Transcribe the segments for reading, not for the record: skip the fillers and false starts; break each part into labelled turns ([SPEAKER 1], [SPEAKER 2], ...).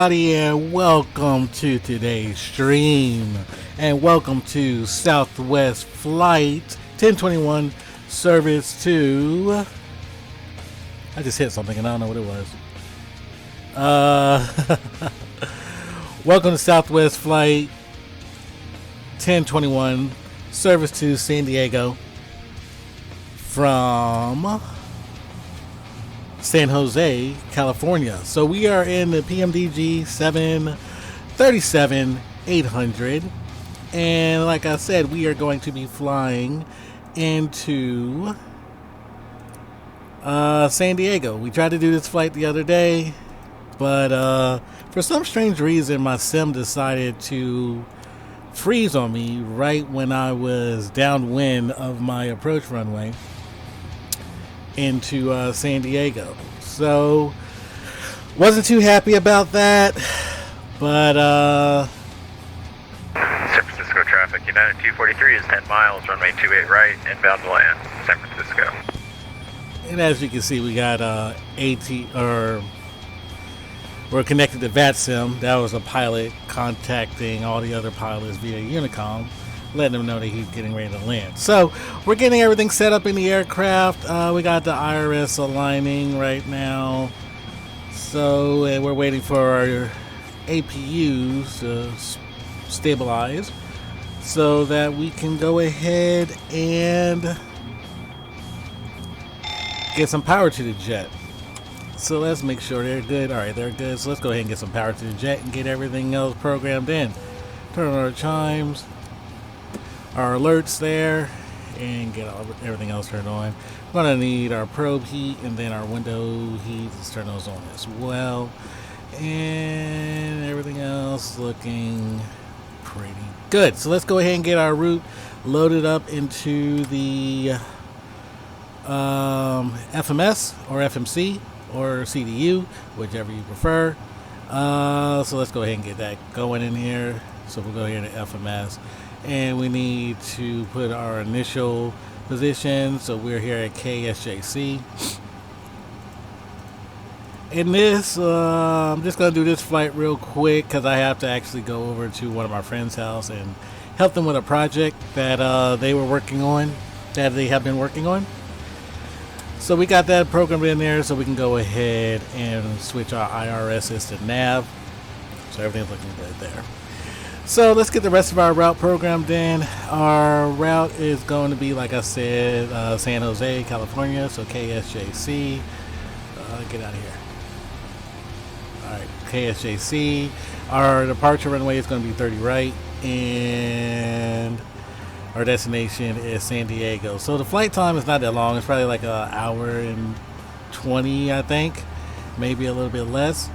[SPEAKER 1] And welcome to today's stream, and welcome to Southwest Flight 1021 service to, I just hit something and I don't know what it was. Welcome to Southwest Flight 1021 service to San Diego from San Jose, California. So we are in the PMDG 737-800, and like I said, we are going to be flying into San Diego. We tried to do this flight the other day, but for some strange reason my sim decided to freeze on me right when I was downwind of my approach runway into San Diego. So wasn't too happy about that, but
[SPEAKER 2] San Francisco traffic, United 243 is 10 miles, runway 28 right, inbound to land, San Francisco.
[SPEAKER 1] And as you can see, we got we're connected to vatsim. That was a pilot contacting all the other pilots via Unicom, letting them know that he's getting ready to land. So we're getting everything set up in the aircraft. We got the IRS aligning right now. So and we're waiting for our APUs to stabilize so that we can go ahead and get some power to the jet. So let's make sure they're good. All right, they're good. So let's go ahead and get some power to the jet and get everything else programmed in. Turn on our chimes, our alerts there, and get everything else turned on. We're gonna need our probe heat and then our window heat. Let's turn those on as well, and everything else looking pretty good. So let's go ahead and get our route loaded up into the FMS or FMC or CDU, whichever you prefer. So let's go ahead and get that going in here. So we'll go here to FMS, and we need to put our initial position. So we're here at KSJC. In this, I'm just going to do this flight real quick because I have to actually go over to one of my friends' house and help them with a project that they were working on, that they have been working on. So we got that programmed in there so we can go ahead and switch our IRSs to nav. So everything's looking good there. So let's get the rest of our route programmed in. Our route is going to be, like I said, San Jose, California. So KSJC. Get out of here. All right, KSJC. Our departure runway is going to be 30 right, and our destination is San Diego. So the flight time is not that long. It's probably like an hour and 20, I think, maybe a little bit less.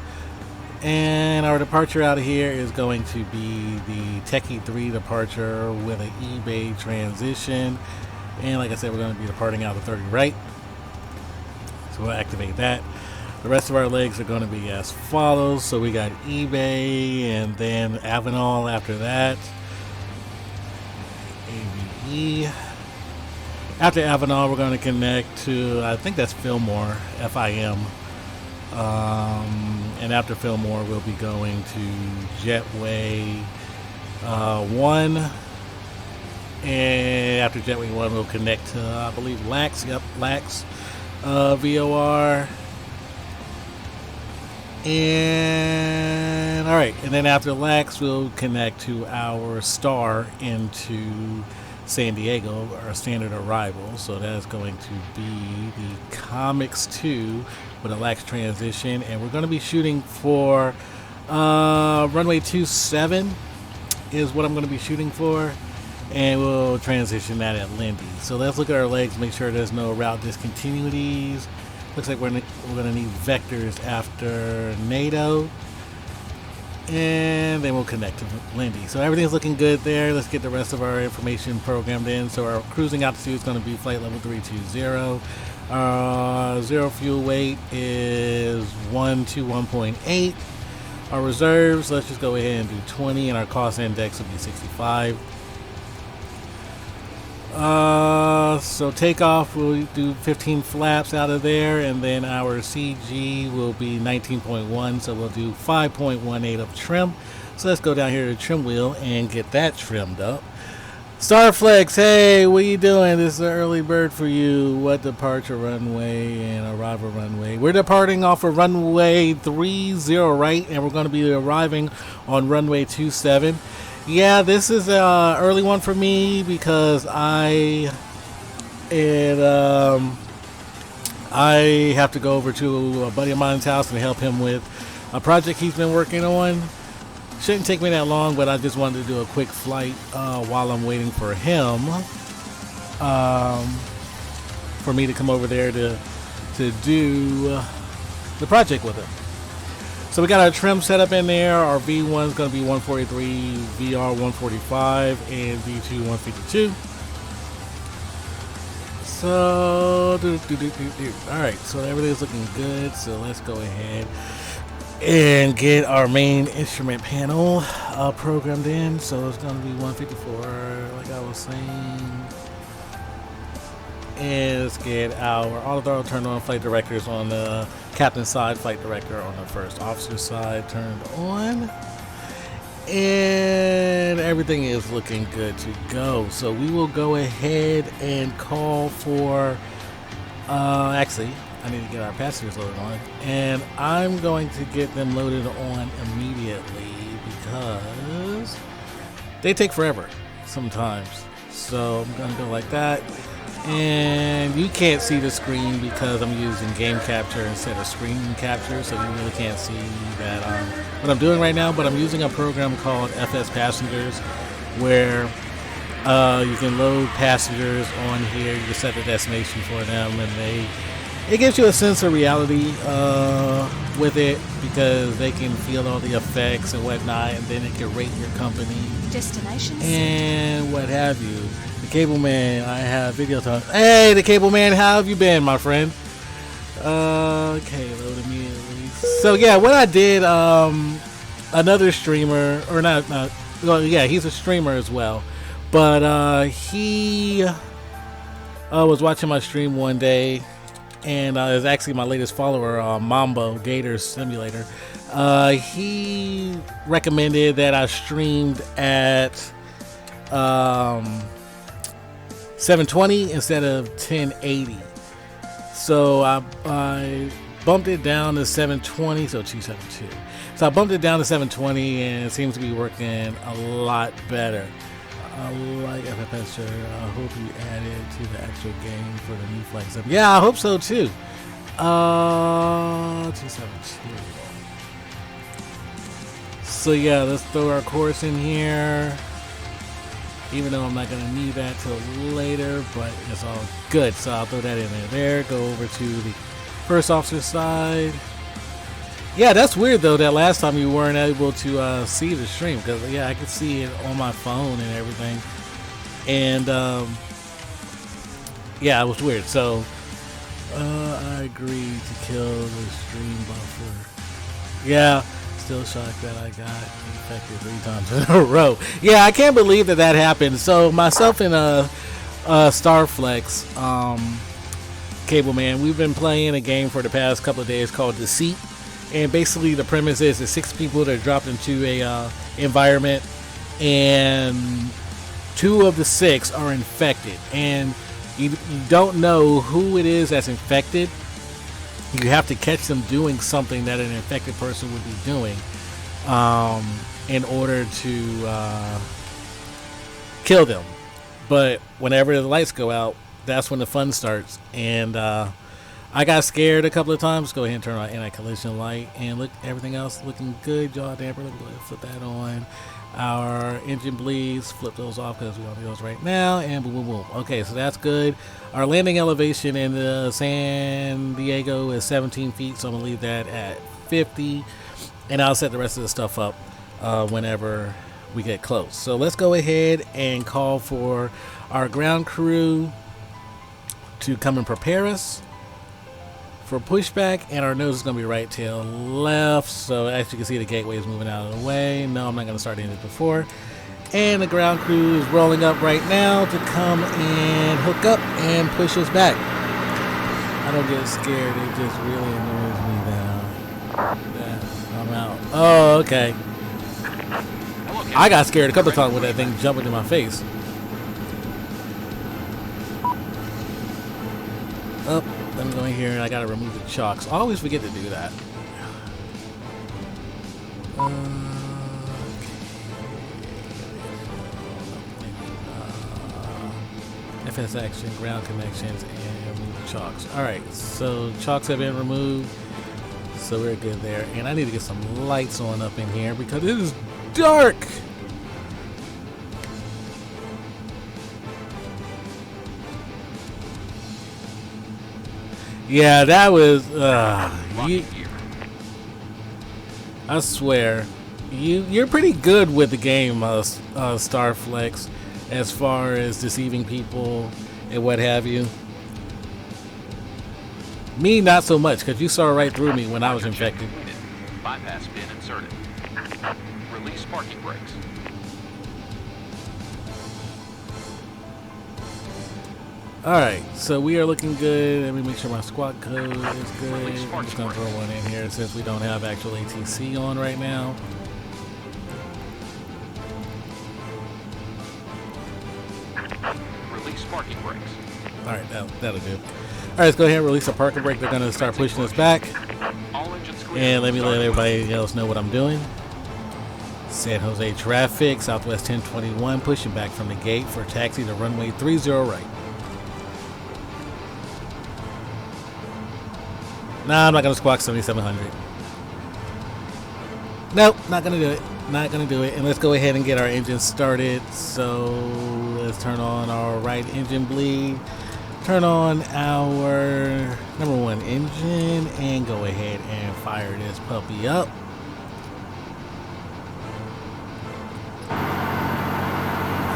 [SPEAKER 1] And our departure out of here is going to be the Techie 3 departure with an eBay transition. And like I said, we're going to be departing out of 30 right. So we'll activate that. The rest of our legs are going to be as follows. So we got eBay and then Avenal after that. AVE. After Avenal, we're going to connect to, I think that's Fillmore, FIM. And after Fillmore, we'll be going to Jetway 1. And after Jetway 1, we'll connect to, I believe, LAX. Yep, LAX VOR. And, all right. And then after LAX, we'll connect to our star into San Diego, our standard arrival. So that's going to be the Comics 2 with a LAX transition, and we're going to be shooting for runway 27 is what I'm going to be shooting for, and we'll transition that at Lindy. So let's look at our legs, make sure there's no route discontinuities. Looks like we're going to need vectors after NATO, and then we'll connect to Lindy. So everything's looking good there. Let's get the rest of our information programmed in. So our cruising altitude is going to be flight level 320. Zero fuel weight is 121.8. Our reserves, let's just go ahead and do 20, and our cost index will be 65. So takeoff, we'll do 15 flaps out of there, and then our CG will be 19.1, so we'll do 5.18 of trim. So let's go down here to the trim wheel and get that trimmed up. Starflex, hey, what you doing? This is an early bird for you. What departure runway and arrival runway? We're departing off of runway 30 right, and we're going to be arriving on runway 27. Yeah, this is an early one for me because I have to go over to a buddy of mine's house and help him with a project he's been working on. Shouldn't take me that long, but I just wanted to do a quick flight while I'm waiting for him, for me to come over there to do the project with him. So we got our trim set up in there. Our V1 is going to be 143, VR 145, and V2 152. So, all right, so everything's looking good. So let's go ahead and get our main instrument panel programmed in. So it's going to be 154, like I was saying. And let's get our auto throttle turned on, flight directors on the captain's side, flight director on the first officer's side turned on. And everything is looking good to go. So we will go ahead and call for, actually, I need to get our passengers loaded on, and I'm going to get them loaded on immediately because they take forever sometimes. So I'm going to go like that, and you can't see the screen because I'm using game capture instead of screen capture, so you really can't see that what I'm doing right now. But I'm using a program called FS Passengers where you can load passengers on here. You can set the destination for them, and it gives you a sense of reality with it because they can feel all the effects and whatnot, and then it can rate your company,
[SPEAKER 3] destination,
[SPEAKER 1] and what have you. The Cable Man, I have video time. Hey, the Cable Man, how have you been, my friend? Okay, load immediately. So yeah, what I did, another streamer, or not, well, yeah, he's a streamer as well, but he was watching my stream one day, and it was actually my latest follower, Mambo Gator Simulator. He recommended that I streamed at 720 instead of 1080. So I bumped it down to 720, so 272. So I bumped it down to 720, and it seems to be working a lot better. I like FFS. I hope you added to the actual game for the new flight stuff. Yeah, I hope so too. 272. So yeah, let's throw our course in here. Even though I'm not gonna need that till later, but it's all good. So I'll throw that in there. Go over to the first officer side. Yeah, that's weird though that last time you weren't able to see the stream, because yeah, I could see it on my phone and everything, and yeah, it was weird. So I agreed to kill the stream buffer. Yeah, still shocked that I got infected 3 times in a row. Yeah, I can't believe that happened. So myself and Starflex, Cable Man, we've been playing a game for the past couple of days called Deceit. And basically the premise is that 6 people that are dropped into a environment, and 2 of the 6 are infected, and you don't know who it is that's infected. You have to catch them doing something that an infected person would be doing in order to kill them. But whenever the lights go out, that's when the fun starts. And I got scared a couple of times. Go ahead and turn on anti-collision light, and look, everything else looking good. Jaw damper, let me go ahead and flip that on. Our engine bleeds, flip those off because we don't need those right now, and boom, boom, boom. Okay, so that's good. Our landing elevation in San Diego is 17 feet, so I'm gonna leave that at 50, and I'll set the rest of the stuff up whenever we get close. So let's go ahead and call for our ground crew to come and prepare us for pushback, and our nose is going to be right tail left. So as you can see, the gateway is moving out of the way. No, I'm not going to start any of this before. And the ground crew is rolling up right now to come and hook up and push us back. I don't get scared. It just really annoys me now. I'm out. Oh, okay. I got scared a couple of times with that thing jumping in my face. Oh, let me go in here and I gotta remove the chocks. I always forget to do that. FSX and ground connections and remove the chocks. Alright, so chocks have been removed. So we're good there. And I need to get some lights on up in here because it is dark. Yeah, that was I swear you're pretty good with the game, Starflex, as far as deceiving people and what have you. Me, not so much, because you saw right through me when I was infected.
[SPEAKER 3] Bypass pin inserted. Release parking brakes.
[SPEAKER 1] Alright, so we are looking good. Let me make sure my squad code is good. I'm just going to throw one in here since we don't have actual ATC on right now.
[SPEAKER 3] Release parking brakes.
[SPEAKER 1] Alright, that'll do. Alright, let's go ahead and release a parking brake. They're going to start pushing us back. And let me let everybody else know what I'm doing. San Jose traffic, Southwest 1021, pushing back from the gate for taxi to runway 30 right. Nah, I'm not going to squawk 7700. Nope, not going to do it. Not going to do it. And let's go ahead and get our engine started. So let's turn on our right engine bleed. Turn on our #1 engine and go ahead and fire this puppy up.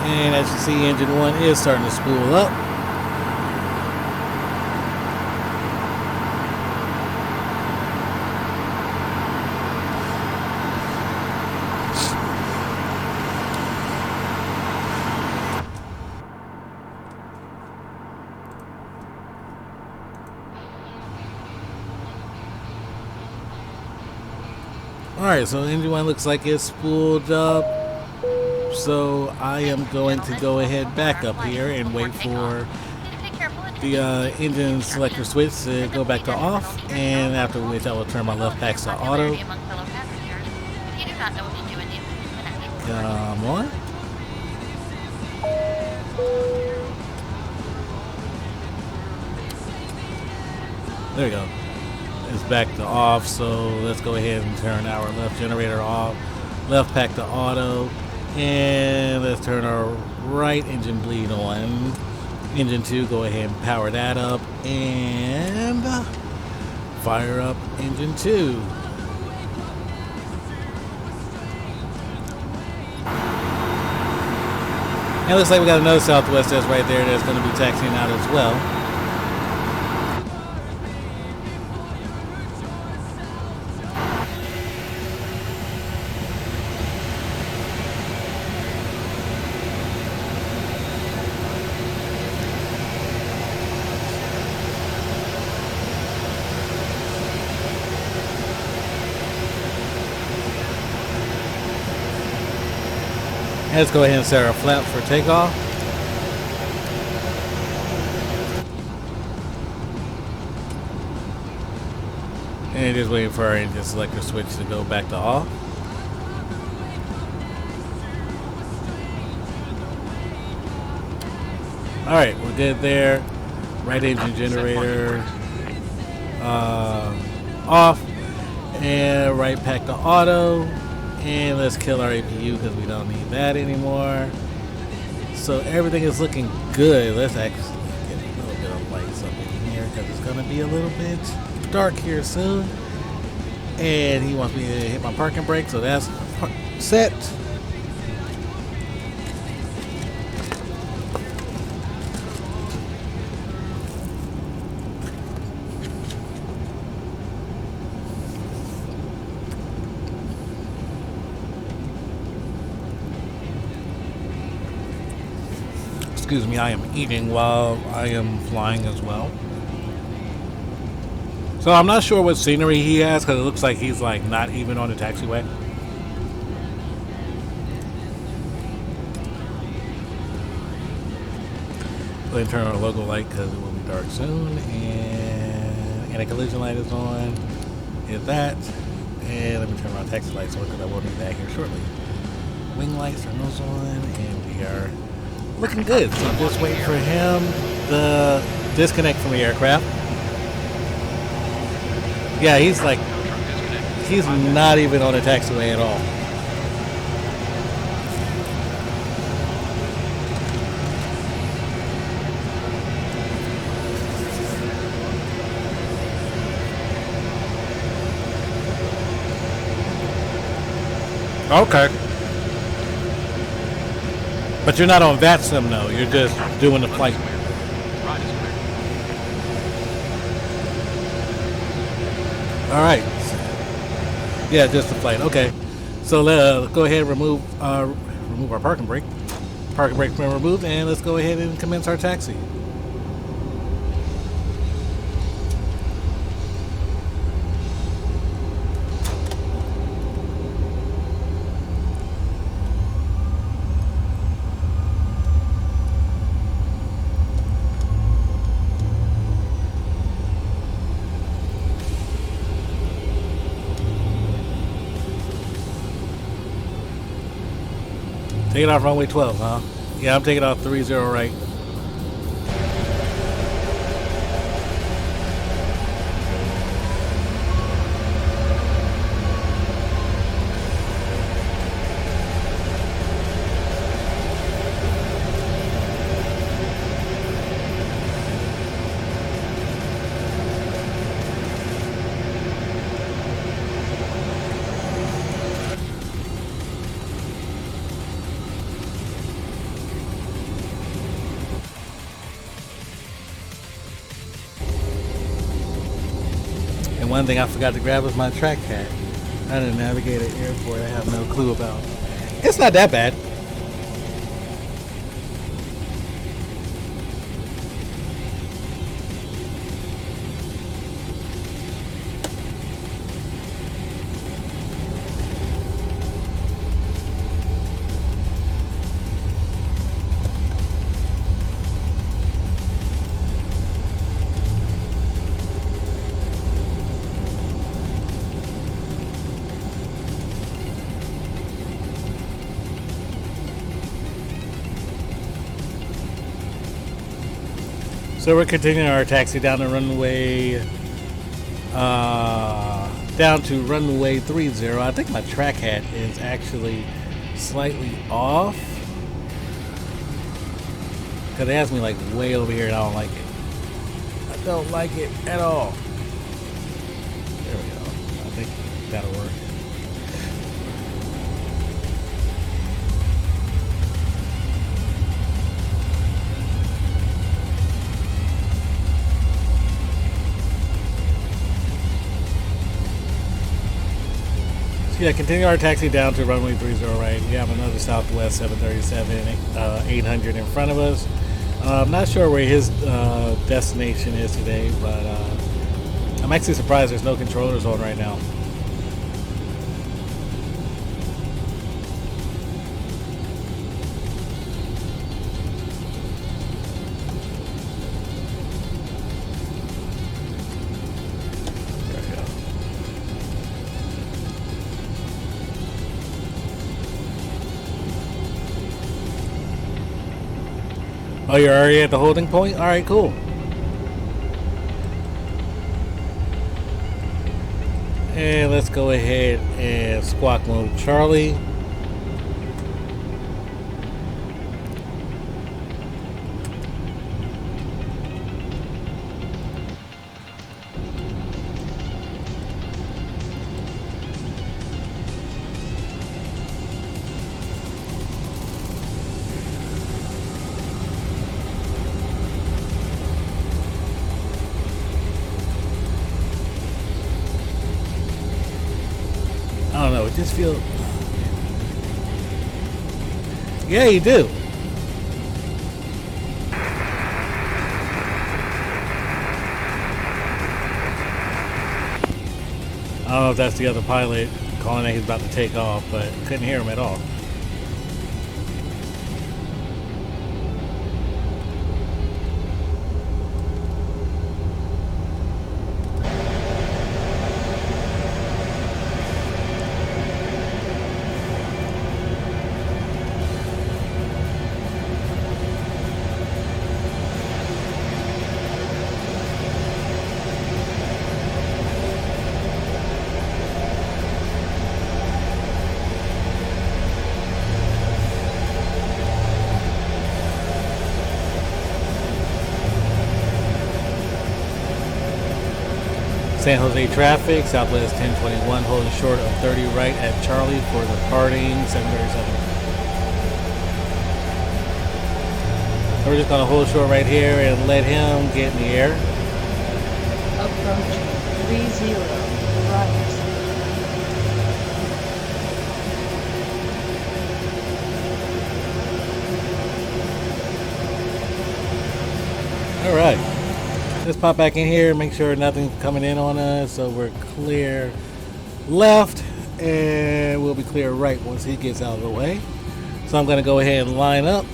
[SPEAKER 1] And as you see, engine 1 is starting to spool up. Alright, so engine 1 looks like it's spooled up. So I am going to go ahead back up here and wait for the engine selector switch to go back to off, and after which I will turn my left packs to auto. Come on. There we go. It's back to off, so let's go ahead and turn our left generator off, left pack to auto, and let's turn our right engine bleed on. Engine 2, go ahead and power that up and fire up engine 2. And it looks like we got another Southwest that's right there that's going to be taxiing out as well. Let's go ahead and set our flaps for takeoff. And just waiting for our engine selector switch to go back to off. Alright, we're good there. Right engine generator off. And right pack to auto. And let's kill our APU because we don't need that anymore. So everything is looking good. Let's actually get a little bit of lights up in here because it's going to be a little bit dark here soon. And he wants me to hit my parking brake, so that's set. excuse me, I am eating while I am flying as well. So I'm not sure what scenery he has because it looks like he's like not even on the taxiway. Go ahead and turn on the logo light because it will be dark soon. And anti-collision light is on. Hit that. And let me turn my taxi lights on because I will need that here shortly. Wing lights, turn those on, and we are looking good. So just waiting for him to disconnect from the aircraft. Yeah, he's like, he's not even on the taxiway at all. Okay. But you're not on vatsim though, you're just doing the flight. Alright. Yeah, just the flight. Okay. So let's go ahead and remove our parking brake. Parking brake been removed, and let's go ahead and commence our taxi. Taking off runway 12, huh? Yeah, I'm taking off 30 right. One thing I forgot to grab was my track hat. I didn't navigate an airport I have no clue about. It's not that bad. So we're continuing our taxi down the runway, down to runway 30. I think my track hat is actually slightly off. Because it has me like way over here and I don't like it. I don't like it at all. There we go. I think that'll work. Yeah, continue our taxi down to runway 30 right. We have another Southwest 737 800 in front of us. I'm not sure where his destination is today, but I'm actually surprised there's no controllers on right now. Oh, you're already at the holding point? Alright, cool. And let's go ahead and squawk mode Charlie. I don't know, it just feels... Yeah, you do. I don't know if that's the other pilot calling that he's about to take off, but couldn't hear him at all. San Jose traffic, Southwest 1021, holding short of 30 right at Charlie for departing 737. We're just going to hold short right here and let him get in the air.
[SPEAKER 4] Approaching 30 right.
[SPEAKER 1] All right. Let's pop back in here, make sure nothing's coming in on us, so we're clear left, and we'll be clear right once he gets out of the way. So I'm going to go ahead and line up.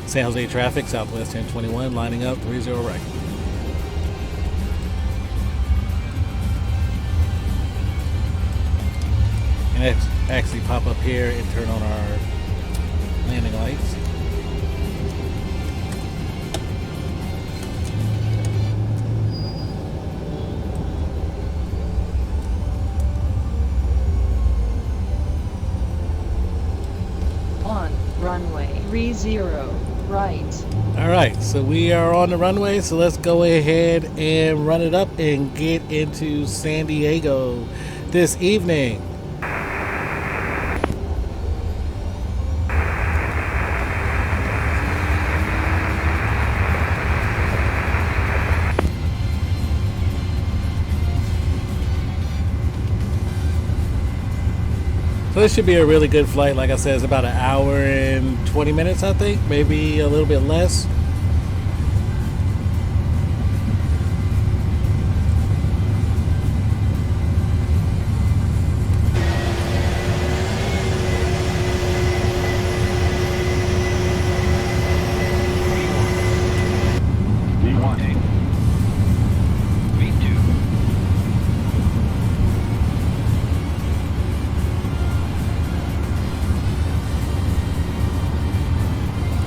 [SPEAKER 1] San Jose traffic, Southwest 1021, lining up 30 right. And let's actually pop up here and turn on our landing lights.
[SPEAKER 4] Runway 30 right.
[SPEAKER 1] All right, so we are on the runway, so let's go ahead and run it up and get into San Diego this evening. So this should be a really good flight. Like I said, it's about an hour and 20 minutes, I think. Maybe a little bit less.
[SPEAKER 3] V1. V2.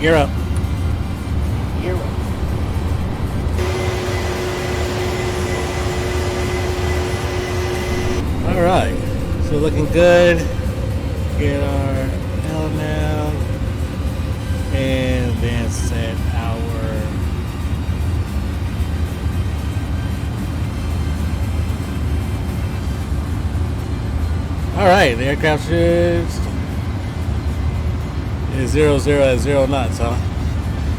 [SPEAKER 1] You're up.
[SPEAKER 4] You're up.
[SPEAKER 1] All right. So looking good. Get our LNAV and then set our all right. The aircraft should is 00 at 0 knots, huh?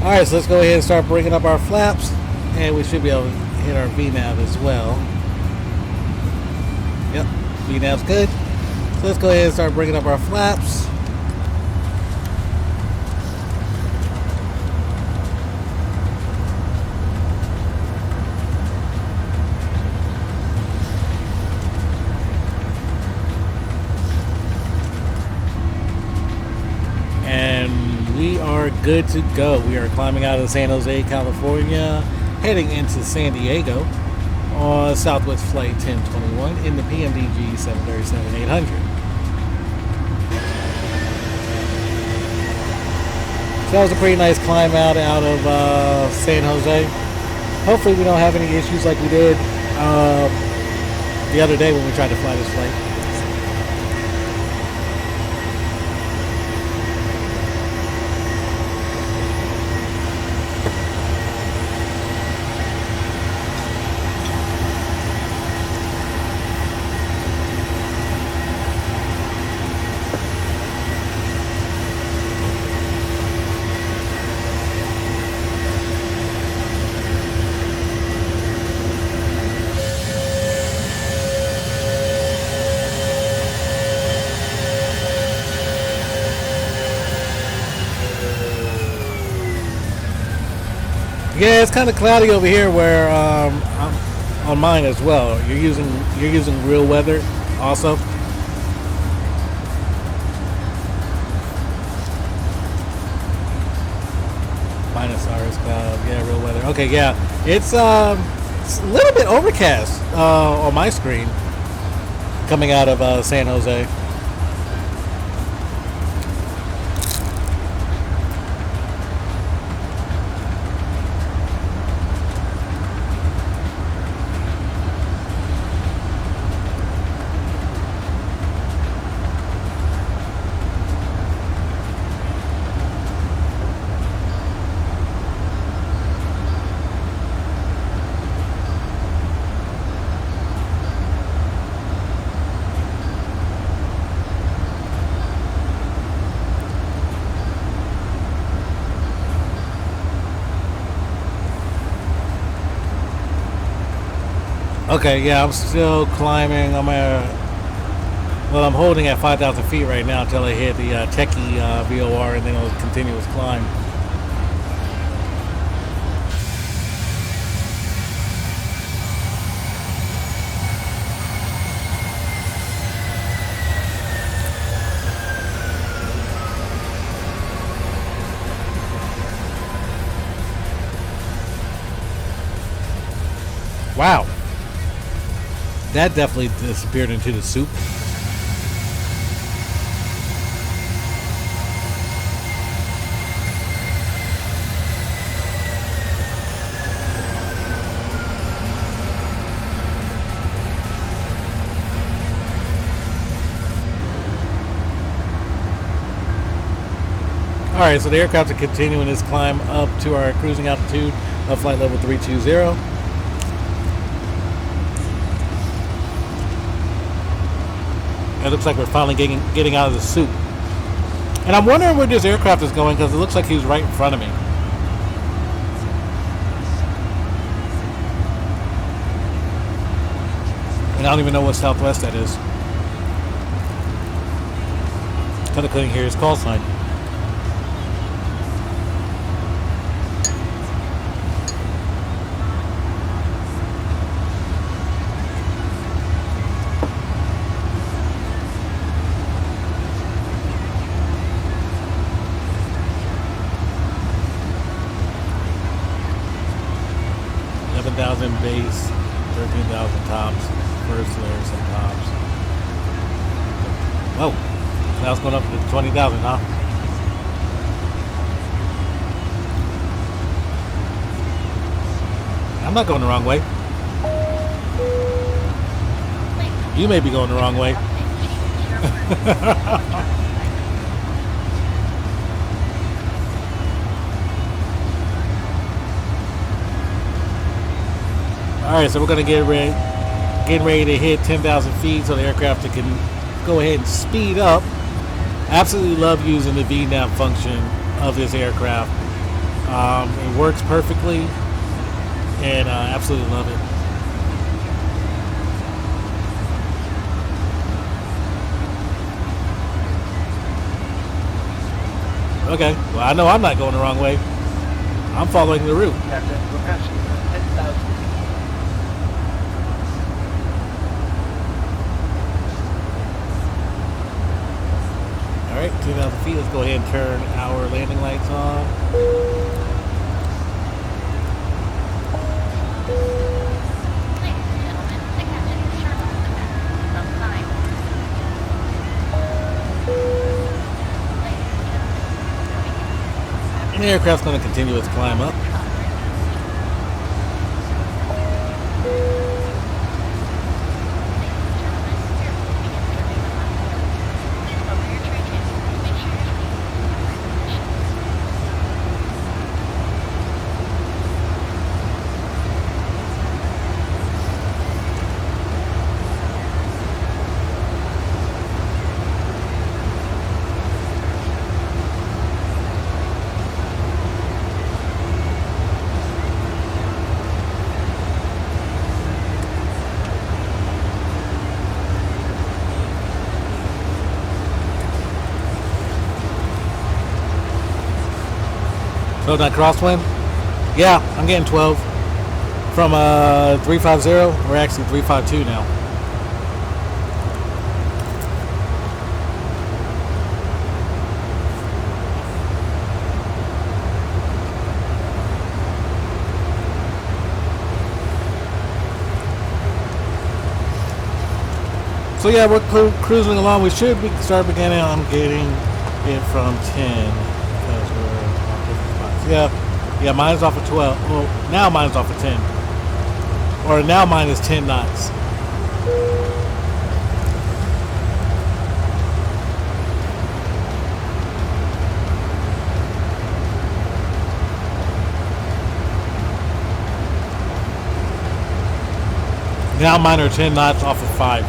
[SPEAKER 1] All right, so let's go ahead and start bringing up our flaps, and we should be able to hit our VNAV as well. Yep, VNAV's good. So let's go ahead and start bringing up our flaps. We are good to go. We are climbing out of San Jose, California, heading into San Diego on Southwest Flight 1021 in the PMDG 737-800. So that was a pretty nice climb out of San Jose. Hopefully we don't have any issues like we did the other day when we tried to fly this flight. Yeah, it's kind of cloudy over here where I'm on mine as well. You're using real weather also. Minus RS cloud, yeah, real weather. Okay, yeah, it's a little bit overcast on my screen coming out of San Jose. Okay, yeah, I'm still climbing. I'm holding at 5,000 feet right now until I hit the Techie VOR, and then it'll continuous climb. Wow. That definitely disappeared into the soup. Alright, so the aircraft are continuing its climb up to our cruising altitude of flight level 320. It looks like we're finally getting out of the soup. And I'm wondering where this aircraft is going because it looks like he's right in front of me. And I don't even know what Southwest that is. Kind of couldn't hear his call sign. Base, 13,000 tops, first layer, some tops. Whoa, now it's going up to 20,000, huh? I'm not going the wrong way. You may be going the wrong way. Alright, so we're going to get ready to hit 10,000 feet so the aircraft can go ahead and speed up. Absolutely love using the VNAV function of this aircraft. It works perfectly, and I absolutely love it. Okay, well, I know I'm not going the wrong way. I'm following the route. Alright, 2,000 feet, let's go ahead and turn our landing lights on. And the aircraft's going to continue its climb up. So that crosswind? Yeah, I'm getting 12. From 350, we're actually 352 now. So yeah, we're cruising along. We should start beginning. I'm getting it from 10 because we're on different spots. Yeah, mine's off of 12. Well, now mine's off of 10. Or now mine is 10 knots. Now mine are 10 knots off of 5.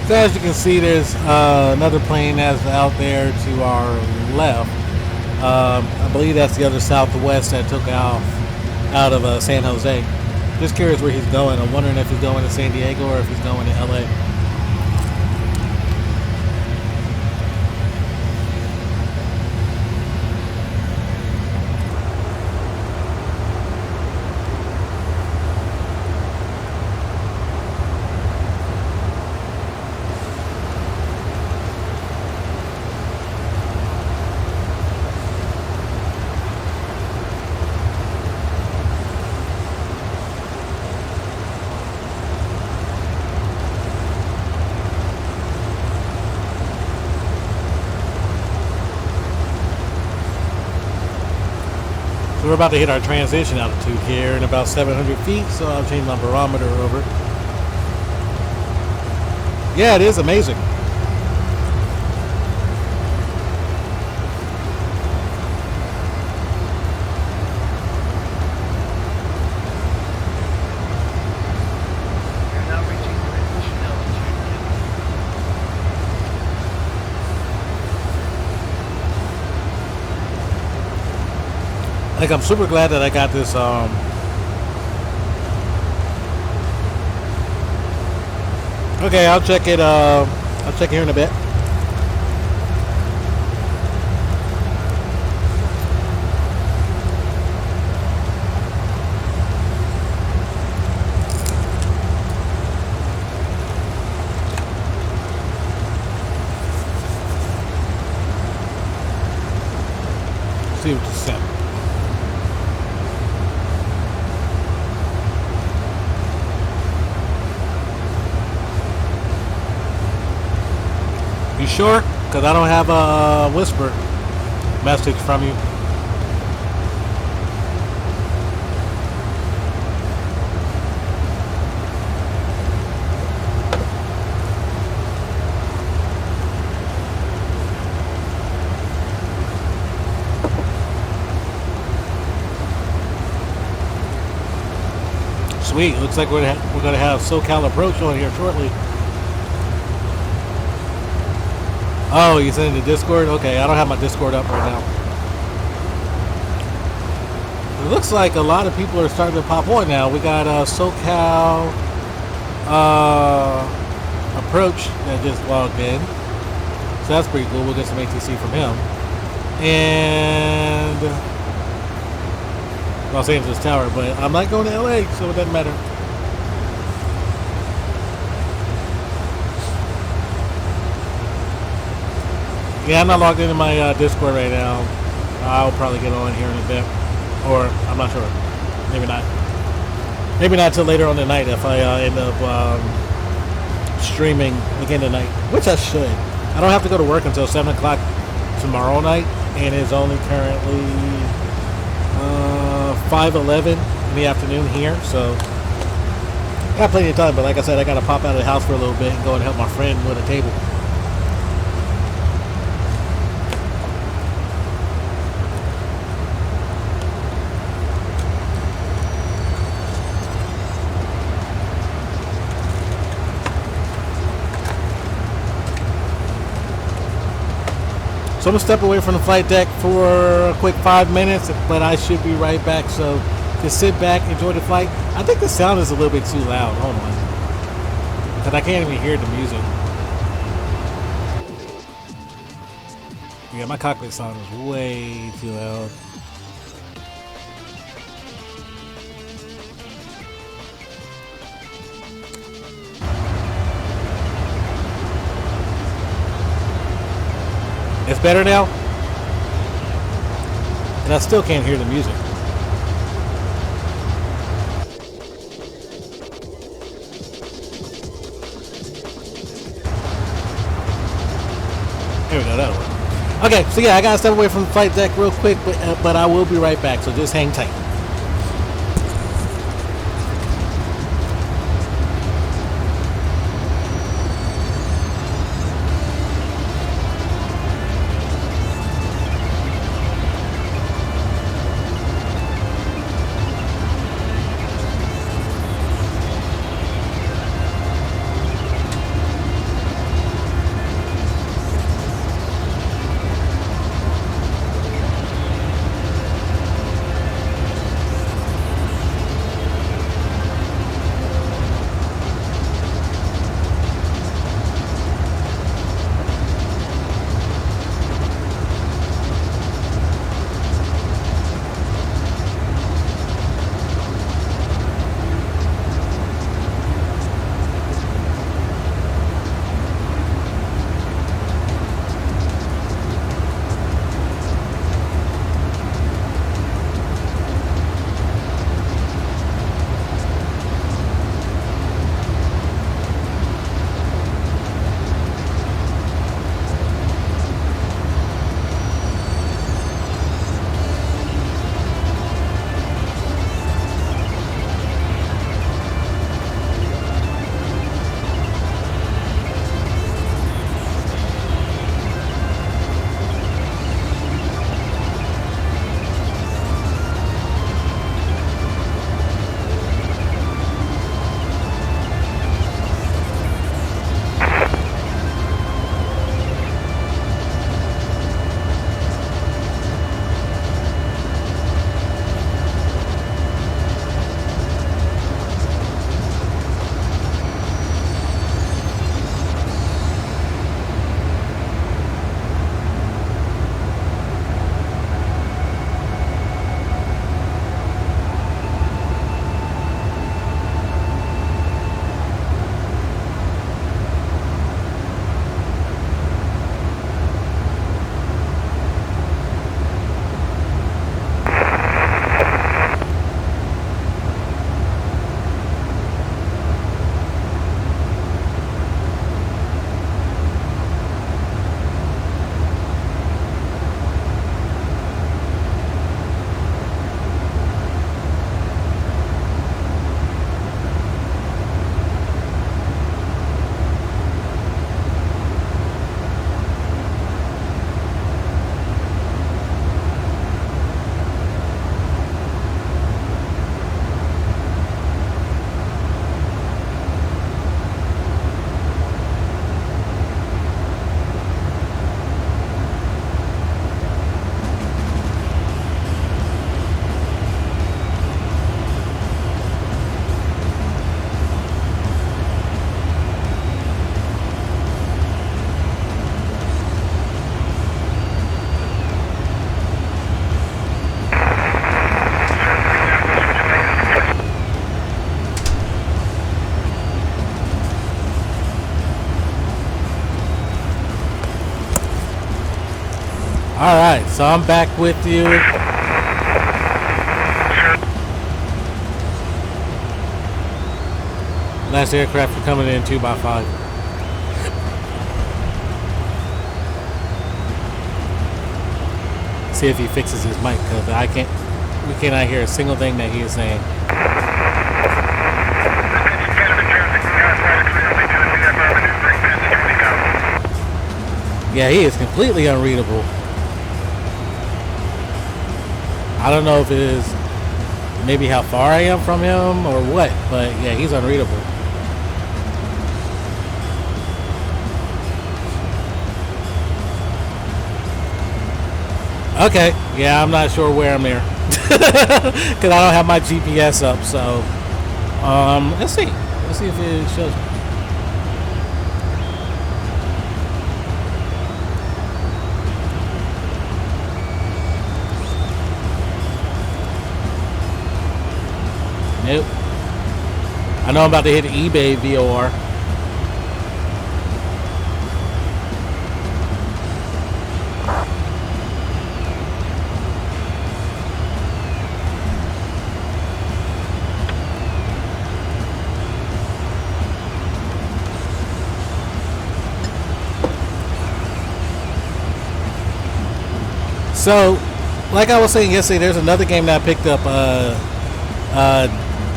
[SPEAKER 1] So as you can see, there's another plane that's out there to our left. I believe that's the other Southwest that took off out of San Jose. Just curious where he's going. I'm wondering if he's going to San Diego or if he's going to LA. We're about to hit our transition altitude here in about 700 feet, so I'll change my barometer over. Yeah, it is amazing. Like, I'm super glad that I got this okay, I'll check it here in a bit. See what you said. You sure? Because I don't have a whisper message from you. Sweet. Looks like we're going to have SoCal approach on here shortly. Oh, you sent it to Discord? Okay, I don't have my Discord up right now. It looks like a lot of people are starting to pop on now. We got SoCal approach that just logged in. So that's pretty cool. We'll get some ATC from him. And Los Angeles Tower, but I'm not going to LA, so it doesn't matter. Yeah, I'm not logged into my Discord right now. I'll probably get on here in a bit, or I'm not sure. Maybe not. Maybe not till later on tonight if I end up streaming again tonight, which I should. I don't have to go to work until 7 o'clock tomorrow night, and it's only currently 5:11 in the afternoon here, so I got plenty of time. But like I said, I got to pop out of the house for a little bit and go and help my friend with a table. So I'm going to step away from the flight deck for a quick 5 minutes, but I should be right back. So just sit back, enjoy the flight. I think the sound is a little bit too loud. Hold on. Because I can't even hear the music. Yeah, my cockpit sound is way too loud. It's better now, and I still can't hear the music. Here we go, that'll work. Okay, so yeah, I gotta step away from the flight deck real quick, but I will be right back, so just hang tight. Alright, so I'm back with you. Last aircraft are coming in 2x5. See if he fixes his mic, because we cannot hear a single thing that he is saying. Yeah, he is completely unreadable. I don't know if it is maybe how far I am from him or what, but yeah, he's unreadable. Okay, yeah, I'm not sure where I'm here because I don't have my GPS up. So, let's see if it shows me. Nope. I know I'm about to hit eBay VOR. So, like I was saying yesterday, there's another game that I picked up,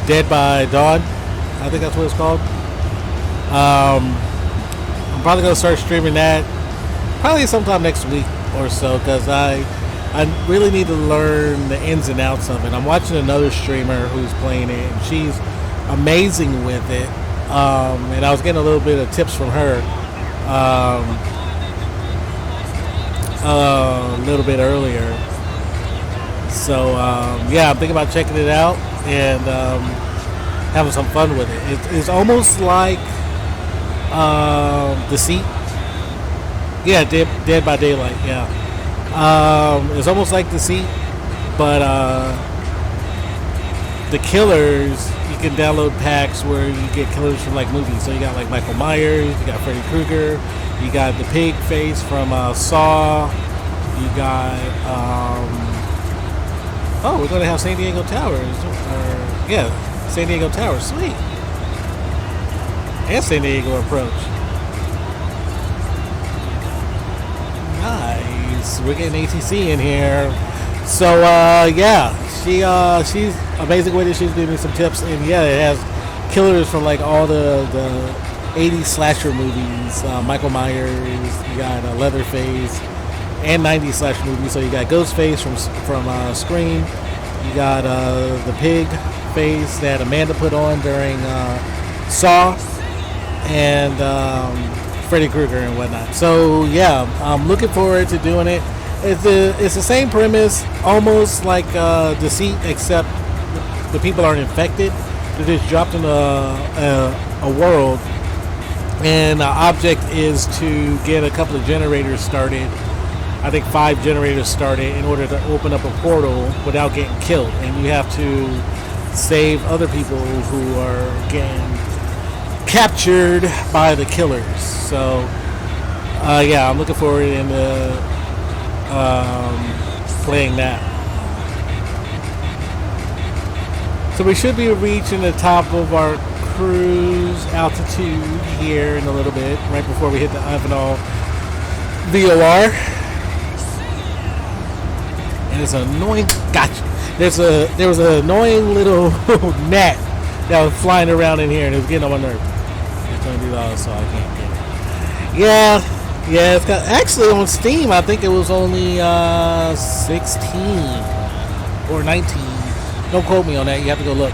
[SPEAKER 1] Dead by Dawn. I think that's what it's called. I'm probably going to start streaming that probably sometime next week or so, because I really need to learn the ins and outs of it. I'm watching another streamer who's playing it, and she's amazing with it. And I was getting a little bit of tips from her a little bit earlier. So yeah, I'm thinking about checking it out and having some fun with it. It's almost like Deceit. Yeah, Dead by Daylight. Yeah, it's almost like Deceit, but the killers, you can download packs where you get killers from like movies. So you got like Michael Myers, you got Freddy Krueger, you got the pig face from Saw, you got oh, we're going to have San Diego Towers. Yeah, San Diego Towers. Sweet. And San Diego Approach. Nice. We're getting ATC in here. So, yeah. She's amazing with it. She's giving me some tips. And, yeah, it has killers from, like, all the 80s slasher movies. Michael Myers. You got Leatherface. And 90s slash movies. So you got Ghostface from Scream. You got the pig face that Amanda put on during Saw, and Freddy Krueger and whatnot. So yeah, I'm looking forward to doing it. It's the same premise, almost like Deceit, except the people aren't infected. They're just dropped in a world, and the object is to get a couple of generators started. I think 5 generators started in order to open up a portal without getting killed. And you have to save other people who are getting captured by the killers. So, yeah, I'm looking forward to playing that. So we should be reaching the top of our cruise altitude here in a little bit, right before we hit the Avenal VOR. And it's an annoying. Gotcha. There was an annoying little gnat that was flying around in here, and it was getting on my nerve. It's gonna do that, so I can't get it. Yeah. It's got, actually on Steam. I think it was only 16 or 19. Don't quote me on that. You have to go look.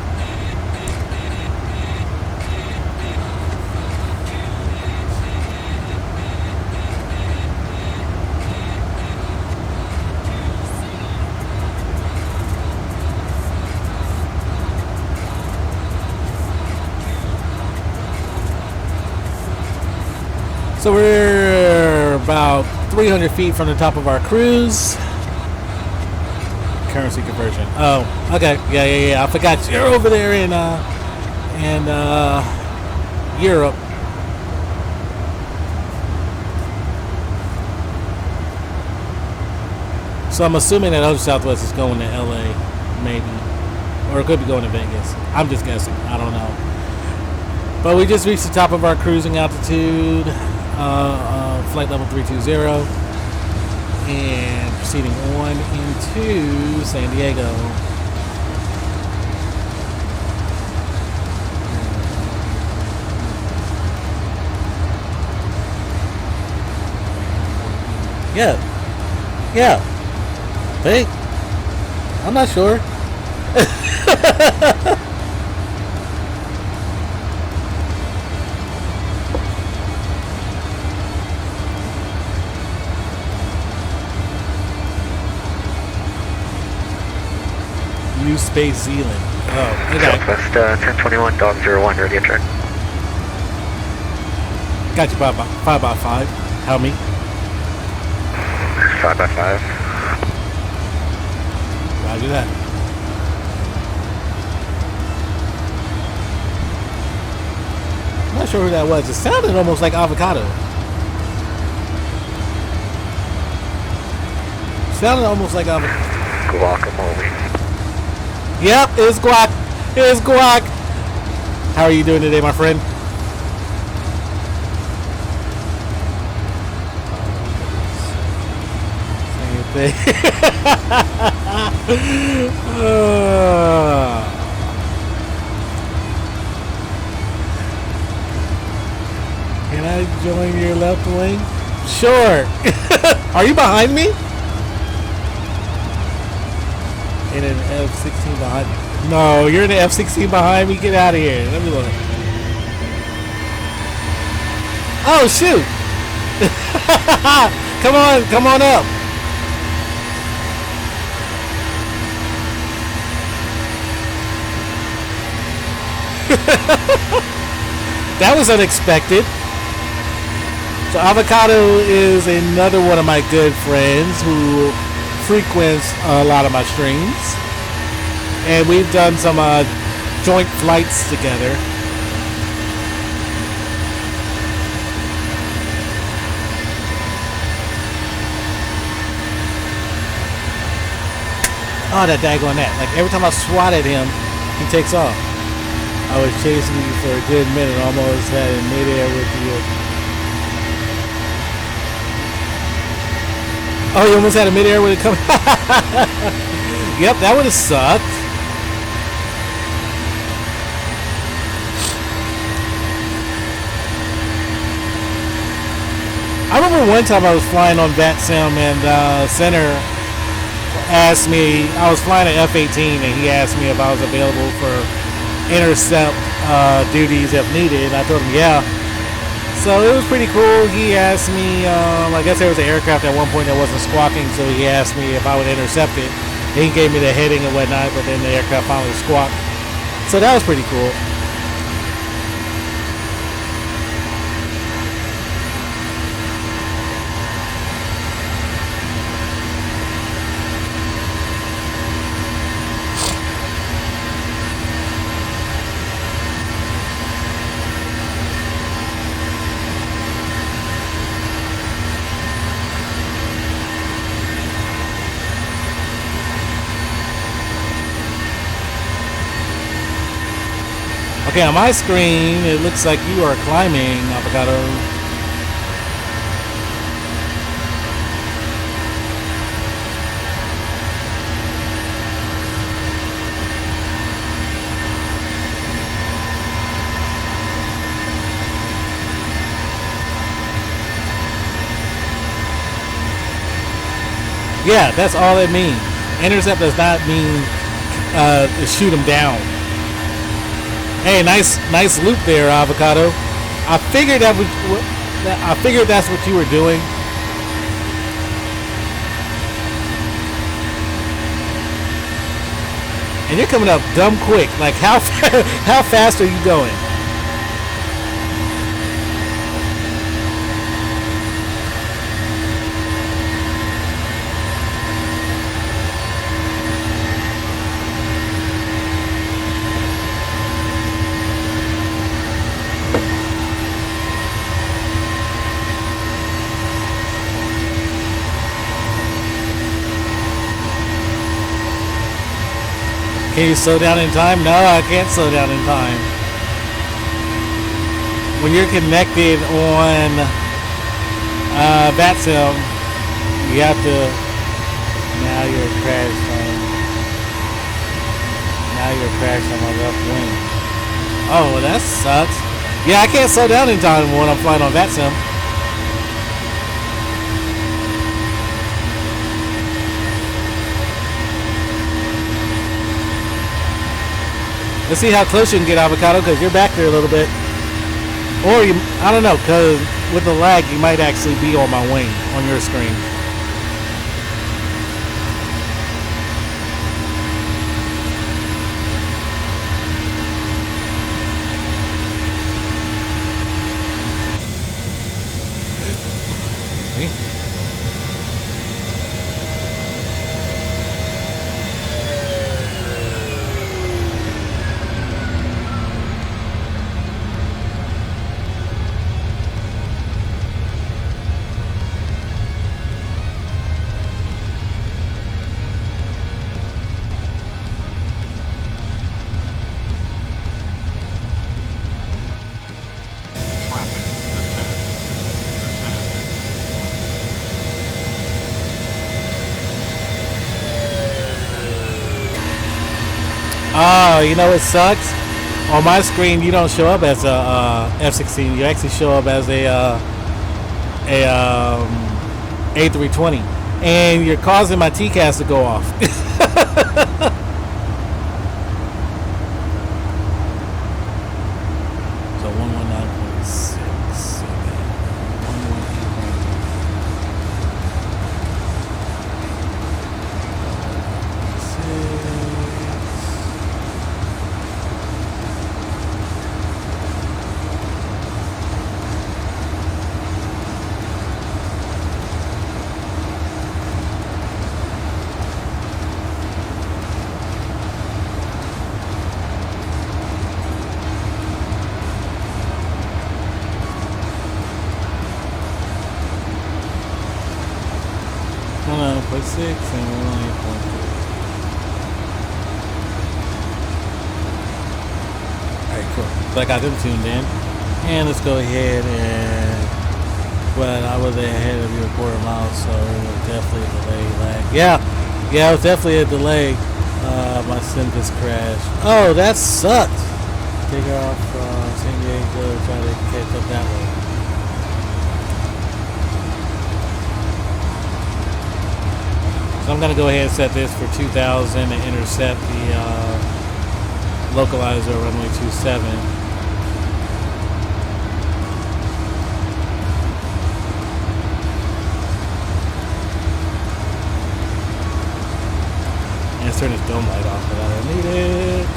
[SPEAKER 1] So we're about 300 feet from the top of our cruise. Currency conversion. Oh, okay. Yeah. I forgot you're over there in Europe. So I'm assuming that other Southwest is going to LA, maybe. Or it could be going to Vegas. I'm just guessing. I don't know. But we just reached the top of our cruising altitude, flight level 320, and proceeding on into San Diego. Yeah. Hey, I'm not sure. New Space Zealand. Oh, okay.
[SPEAKER 2] Southwest 1021, dog 01, ready to track.
[SPEAKER 1] Got you 5x5. How me?
[SPEAKER 2] 5x5.
[SPEAKER 1] Roger that. I'm not sure who that was. It sounded almost like avocado. Sounded almost like avocado.
[SPEAKER 2] Guacamole.
[SPEAKER 1] Yep, it's guac. It's guac. How are you doing today, my friend? Same thing. Can I join your left wing? Sure. Are you behind me? In an F-16 behind me. No, you're in the F-16 behind me. Get out of here. Let me look. Oh, shoot. Come on up. That was unexpected. So Avocado is another one of my good friends who frequents a lot of my streams, and we've done some joint flights together. Oh, that daggone that. Like every time I swat at him, he takes off. I was chasing you for a good minute, almost had in midair with you. Oh, you almost had a midair with it coming. Yep, that would have sucked. I remember one time I was flying on vatsim and Center asked me, I was flying an F-18 and he asked me if I was available for intercept duties if needed. I told him yeah. So it was pretty cool. He asked me, I guess there was an aircraft at one point that wasn't squawking, so he asked me if I would intercept it. He gave me the heading and whatnot, but then the aircraft finally squawked. So that was pretty cool. Okay, on my screen, it looks like you are climbing, Avocado. Yeah, that's all it means. Intercept does not mean shoot them down. Hey, nice loop there, Avocado. I figured that's what you were doing. And you're coming up dumb quick. Like how fast are you going? Can you slow down in time? No, I can't slow down in time. When you're connected on vatsim, you have to. Now you're crashed on. Now you're crashed on my left wing. Oh, well, that sucks. Yeah, I can't slow down in time when I'm flying on vatsim. Let's see how close you can get, Avocado, because you're back there a little bit. Or, you, I don't know, because with the lag, you might actually be on my wing, on your screen. Oh, you know it sucks? On my screen, you don't show up as a F-16. You actually show up as a A320. And you're causing my TCAS to go off. So 119.6. And 108.3. Alright, cool. So I got them tuned in. And let's go ahead and, well, I was ahead of you a quarter mile, so it was definitely a delay lag. Yeah, it was definitely a delay. My sim just crashed. Oh, that sucks. Take her off San Diego, try to catch up that way. So I'm going to go ahead and set this for 2000 and intercept the localizer runway 27. And let's turn this dome light off, but I don't need it.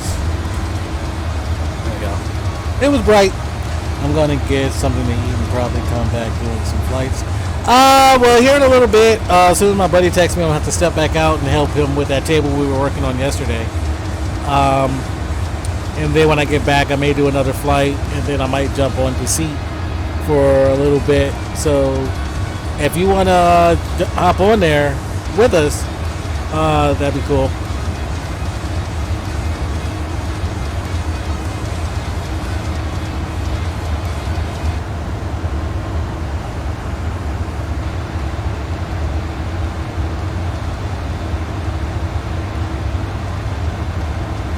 [SPEAKER 1] There we go. It was bright. I'm going to get something to eat and probably come back doing some flights. Well, here in a little bit, as soon as my buddy texts me, I'm going to have to step back out and help him with that table we were working on yesterday. And then when I get back, I may do another flight, and then I might jump on the seat for a little bit. So if you want to hop on there with us, that'd be cool.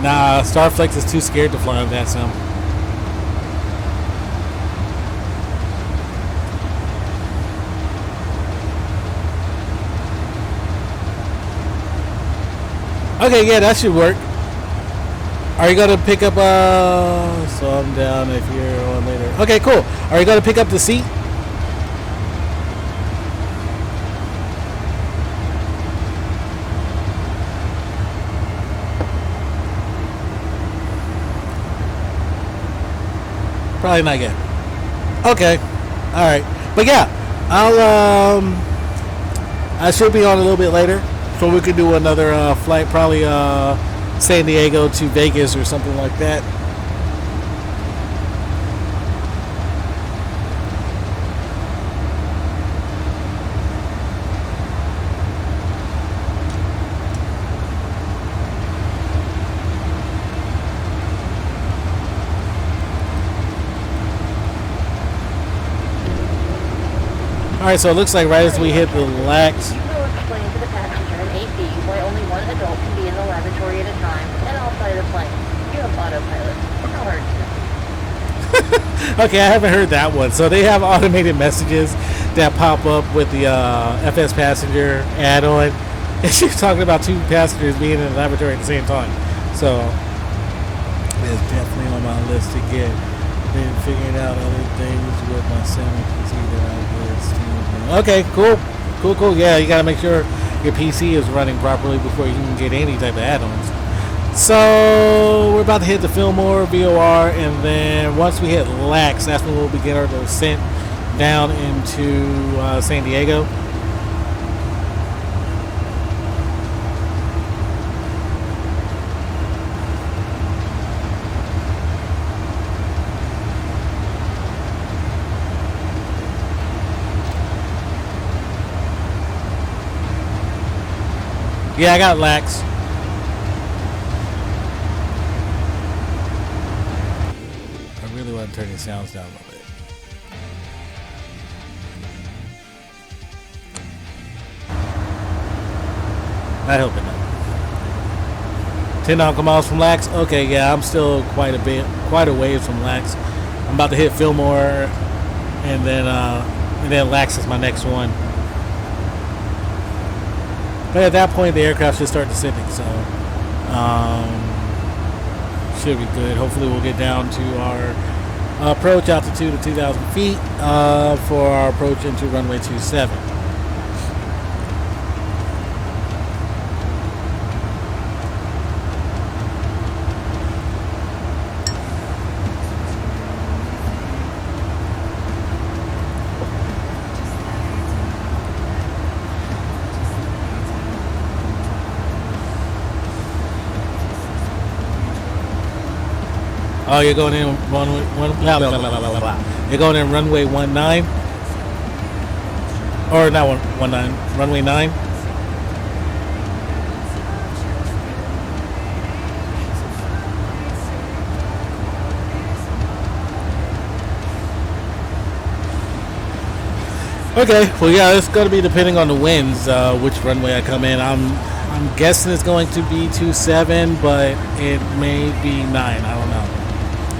[SPEAKER 1] Nah, Starflex is too scared to fly on that sim. Okay, yeah, that should work. Are you gonna pick up so I'm down if you're on later. Okay, cool. Are you gonna pick up the seat? Probably not yet. Okay. Alright. But yeah, I should be on a little bit later. So we could do another flight, probably San Diego to Vegas or something like that. Alright, so it looks like right as we hit the lax.
[SPEAKER 5] You will explain to the passenger in 8B why only one adult can be in the laboratory at a time and outside of the plane. You have autopilot. How hard is it?
[SPEAKER 1] Okay, I haven't heard that one. So they have automated messages that pop up with the FS passenger add-on. And she's talking about two passengers being in the laboratory at the same time. So it's definitely on my list to get. Been figuring out other things with my 7PC that I guess. Okay, cool. Yeah, you gotta make sure your PC is running properly before you can get any type of add-ons. So we're about to hit the Fillmore VOR, and then once we hit lax, that's when we'll begin our descent down into San Diego. Yeah, I got lax. I really want to turn these sounds down a little bit. I hope it not. 10 nautical miles from lax. Okay, yeah, I'm still quite a ways from lax. I'm about to hit Fillmore, and then lax is my next one. But at that point, the aircraft should start descending, so should be good. Hopefully, we'll get down to our approach altitude of 2,000 feet for our approach into runway 27. Oh, you're going in You're going in runway 19, or not 19, runway 9. Okay, well, yeah, it's going to be depending on the winds, which runway I come in. I'm guessing it's going to be 27, but it may be 9. I don't know.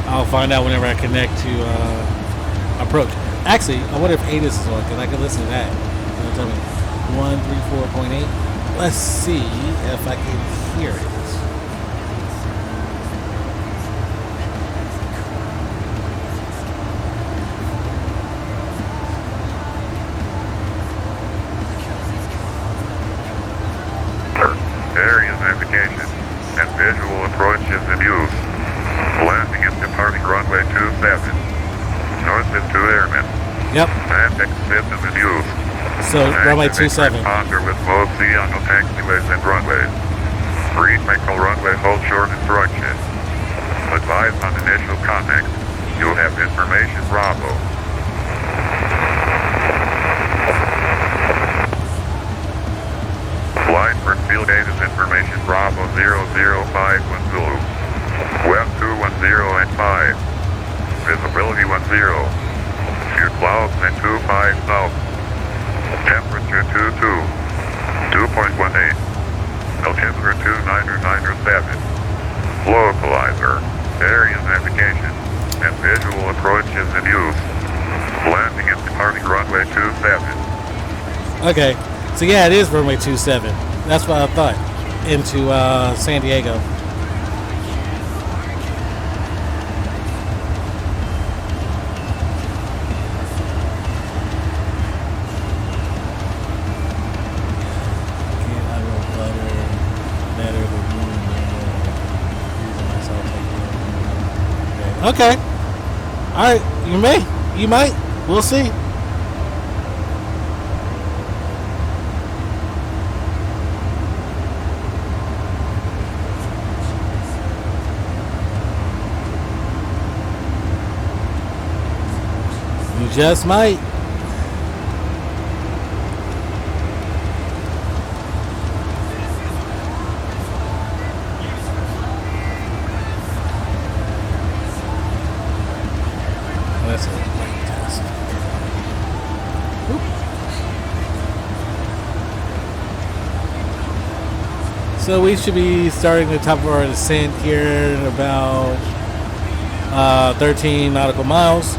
[SPEAKER 1] I'll find out whenever I connect to approach. Actually, I wonder if ATIS is on, because I can listen to that. It'll tell me 134.8. Let's see if I can hear it.
[SPEAKER 6] Area navigation and visual approaches in use. Landing and departing runway 27. North is 2 airmen.
[SPEAKER 1] Yep.
[SPEAKER 6] And exit in use.
[SPEAKER 1] So runway 27.
[SPEAKER 6] Ponder with mode C on the taxiways and runways. Read Michael runway hold short instruction. Advise on initial contact. You have information Bravo. Flight for field data information Bravo 005 Zulu. Web 210 and 5. Visibility 10. Few clouds and 25 south. Temperature 22. 2.18. Altimeter 29907. Localizer. Area navigation and visual approaches in use. Landing and departing runway 27.
[SPEAKER 1] Okay. So yeah, it is runway 27. That's what I thought. Into San Diego. Okay. Alright, you might. We'll see. You just might. That's a flight test. Oop. So we should be starting the top of our descent here in about 13 nautical miles.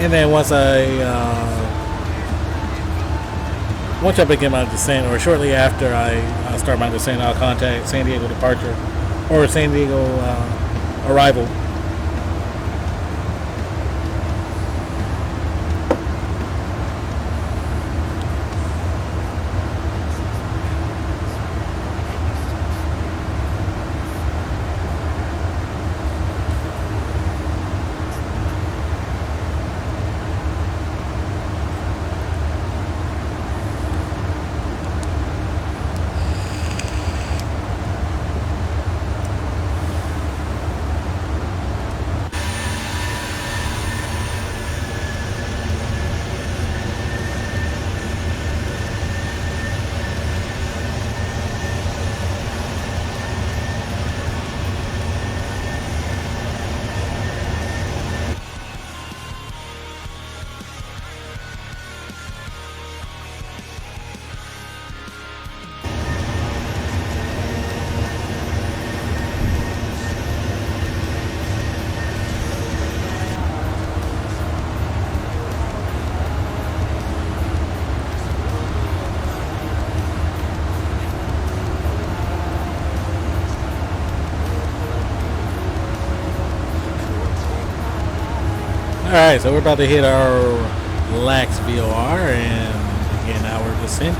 [SPEAKER 1] And then once I begin my descent, or shortly after I start my descent, I'll contact San Diego departure or San Diego arrival. Alright, so we're about to hit our lax VOR and begin our descent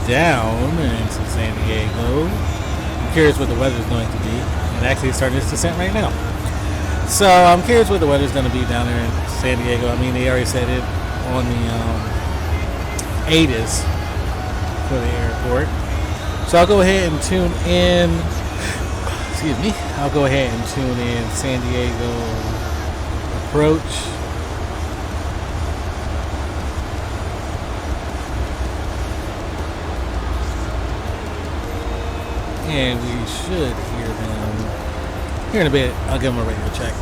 [SPEAKER 1] down into San Diego. I'm curious what the weather's going to be. And actually starting this descent right now. So I'm curious what the weather's going to be down there in San Diego. I mean, they already said it on the ATIS for the airport. So I'll go ahead and tune in. Excuse me. I'll go ahead and tune in San Diego approach. And we should hear them here in a bit. I'll give them a radio check.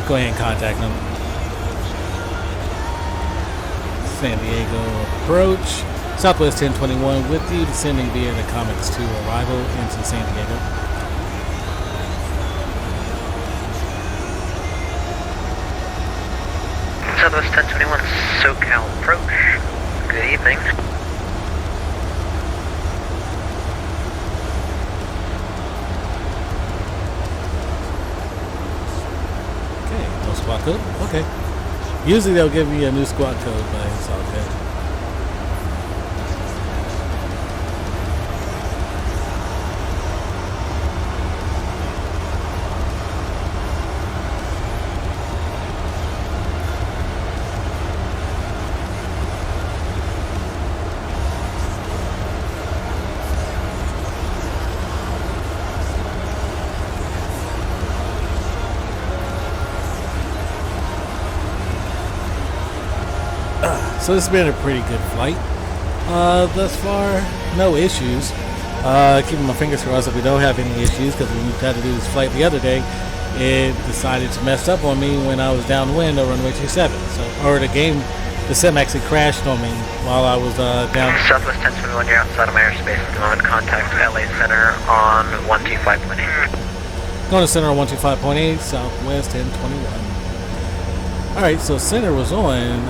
[SPEAKER 1] Go ahead and contact them. San Diego approach. Southwest 1021 with you, descending via the Comics 2 arrival into San Diego.
[SPEAKER 2] Southwest 1021 SoCal approach. Good evening.
[SPEAKER 1] Squad code? Okay. Usually they'll give me a new squad code, but it's all good. So this has been a pretty good flight thus far. No issues. Keeping my fingers crossed that we don't have any issues, because when we tried to do this flight the other day, it decided to mess up on me when I was downwind of runway 27. The sim actually crashed on me while I was down.
[SPEAKER 2] Southwest 1021, you're outside of my airspace at the moment. Contact LA Center on 125.8.
[SPEAKER 1] Going to center on 125.8, Southwest 1021. Alright, so center was on.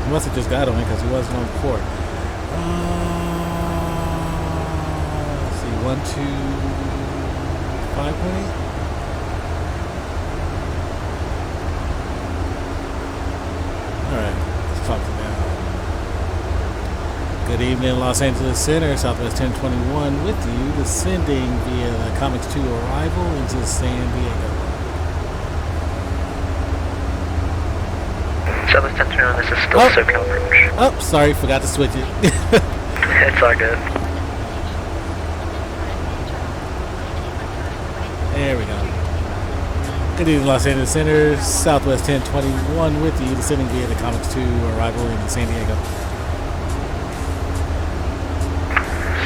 [SPEAKER 1] He must have just got on it because he wasn't on before. Let's see, 125.8. Alright, let's talk to them. Good evening, Los Angeles Center, Southwest 1021 with you, descending via the Comics 2 arrival into San Diego.
[SPEAKER 2] Southwest 1021, this is still SoCal approach.
[SPEAKER 1] Oh, sorry, forgot to switch it.
[SPEAKER 2] It's all good.
[SPEAKER 1] Good evening, Los Angeles Center, Southwest 1021 with you, descending via the Comics 2 arrival in San Diego.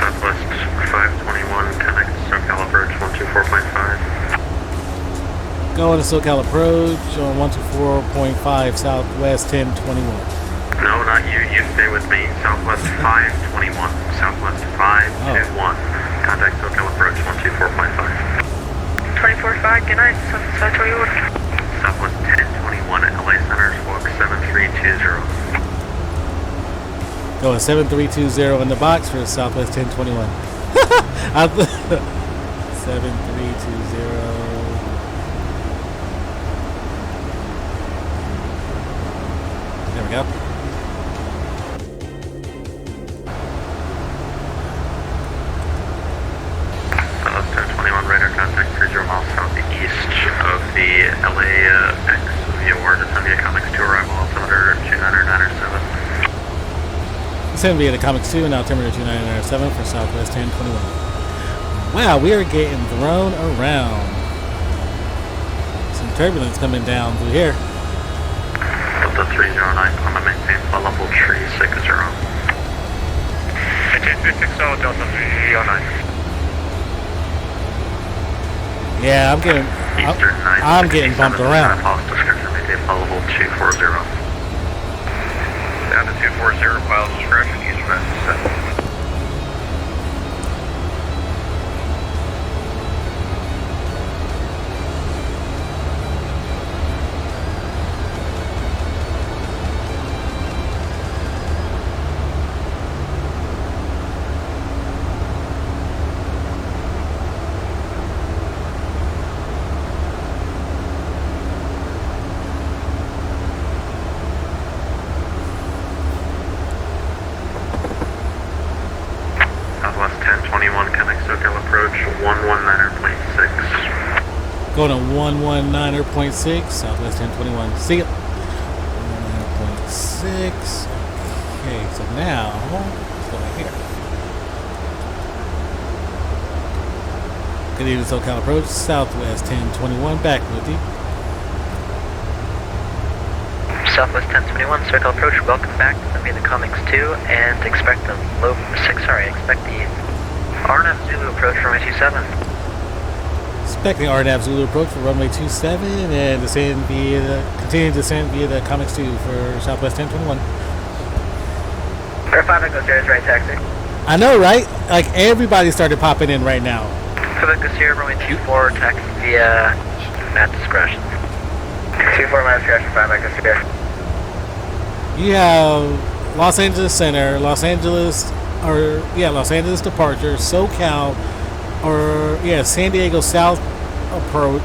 [SPEAKER 2] Southwest 521, connect SoCal approach 124.5.
[SPEAKER 1] Going to SoCal approach on 124.5 Southwest 1021.
[SPEAKER 2] No, not you. You stay with me. Southwest 521. Southwest 521. Contact SoCal approach 124.5.
[SPEAKER 5] 24.5, good night. Southwest 21.
[SPEAKER 2] Southwest 1021 at LA Center, squawk 7320.
[SPEAKER 1] Going 7320 in the box for Southwest 1021. 7320. There we go.
[SPEAKER 2] Southwest 1021 radar contact 30 miles southeast of the LAX via ward to send via Comics 2 arrival altimeter 29907.
[SPEAKER 1] Send via the Comics 2 and altimeter 2997 for Southwest 1021. Wow, we are getting thrown around. Some turbulence coming down through here.
[SPEAKER 2] Delta 309, on the maintain flight level 360. Maintain 360, Delta 309.
[SPEAKER 1] Yeah, I'm getting bumped around.
[SPEAKER 2] Description, maintain flight level 240. Down to 240, pilot discretion, Eastern 97. Southwest 1021, connect SoCal approach 119.6.
[SPEAKER 1] Going to 119.6, Southwest 1021. See ya. 119.6. Okay, so now, let's go right here. Good evening, SoCal approach, Southwest 1021, back with you.
[SPEAKER 7] Southwest 1021, circle approach, welcome back to the Comics 2, and expect the expect the RNAV Zulu approach runway 27.
[SPEAKER 1] Expecting RNAV Zulu approach for runway 27 and continue to descend via the Comics 2 for Southwest 1021.
[SPEAKER 7] Air 5 Echo Sierra, right taxi.
[SPEAKER 1] I know, right? Like, everybody started popping in right now.
[SPEAKER 7] 5 Echo Sierra, runway 24, taxi via Matt discretion. 24 Matt discretion, 5 Echo Sierra.
[SPEAKER 1] You have Los Angeles Center, Los Angeles departure, SoCal, San Diego South approach,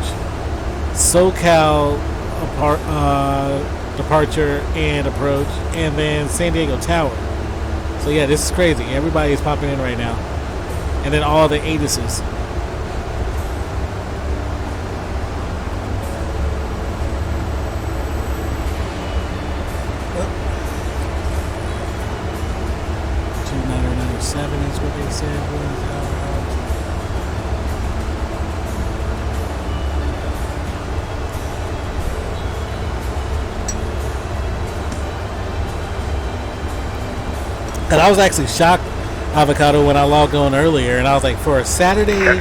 [SPEAKER 1] SoCal departure and approach, and then San Diego Tower. So yeah, this is crazy. Everybody is popping in right now. And then all the ATISes. Is what they said was and I was actually shocked, Avocado, when I logged on earlier, and I was like, for a Saturday evening,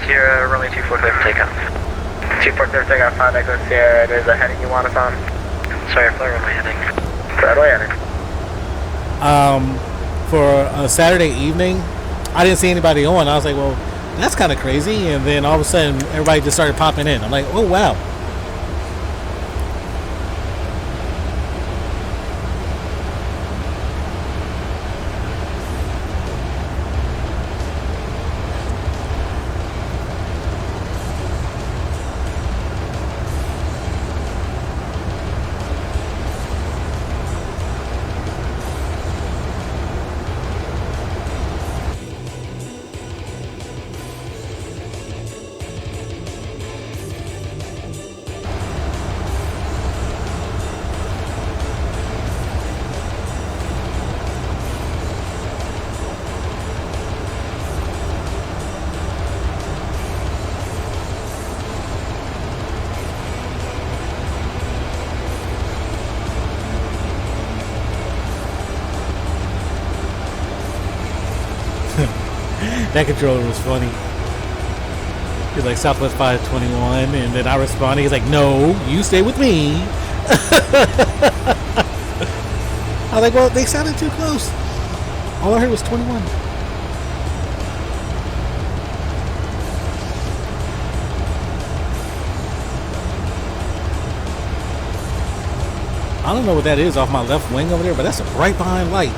[SPEAKER 7] Sierra, runway 24 clear for takeoff. 24 clear for takeoff, 5 Echo Sierra, there's a heading you want us on. Sorry, flare runway heading.
[SPEAKER 1] For a Saturday evening, I didn't see anybody on. I was like, well, that's kind of crazy. And then all of a sudden, everybody just started popping in. I'm like, oh, wow. That controller was funny. He's like, Southwest 521, and then I responded, he's like, no, you stay with me. I was like, well, they sounded too close. All I heard was 21. I don't know what that is off my left wing over there, but that's a bright behind light.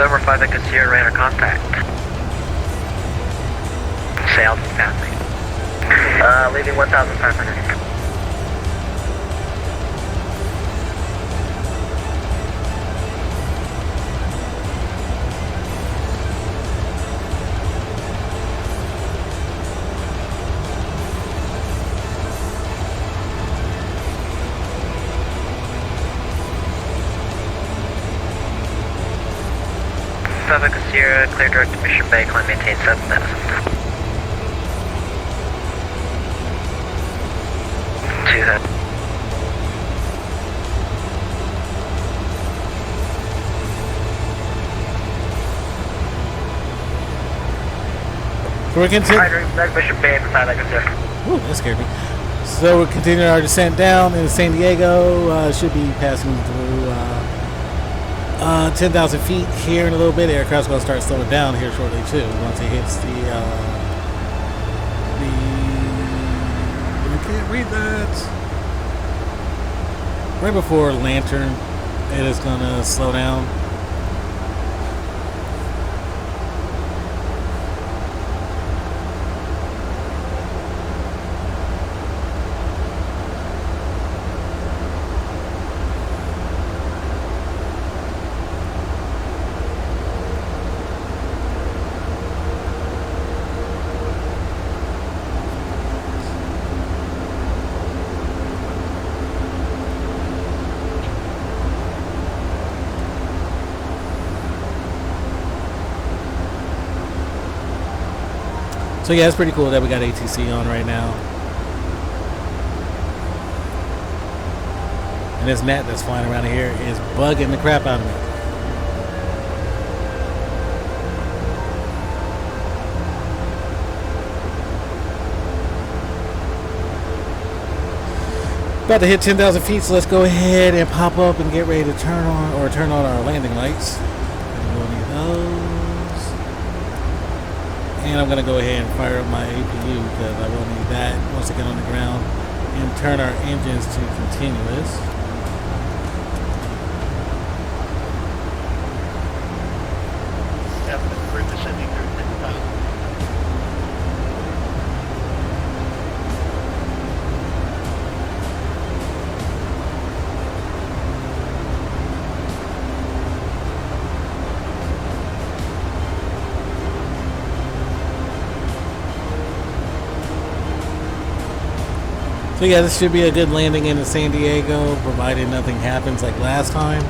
[SPEAKER 7] Over 5 Echo Sierra radar contact. Sailed passing. Leaving 1,500. Sierra, clear direct to Mission Bay, climb maintain 7,000. 200.
[SPEAKER 1] We're continuing.
[SPEAKER 7] Mission Bay, 5 Echo Sierra.
[SPEAKER 1] Ooh, that scared me. So we're continuing our descent down in San Diego. Should be passing through 10,000 feet here in a little bit. The aircraft's going to start slowing down here shortly too. Once it hits the I can't read that. Right before Lantern, it is going to slow down. So yeah, it's pretty cool that we got ATC on right now. And this gnat that's flying around here is bugging the crap out of me. About to hit 10,000 feet, so let's go ahead and pop up and get ready to turn on our landing lights. We'll need those. And I'm going to go ahead and fire up my APU because I will need that once I get on the ground, and turn our engines to continuous.
[SPEAKER 8] We're descending through 10,000.
[SPEAKER 1] So yeah, this should be a good landing into San Diego, provided nothing happens like last time.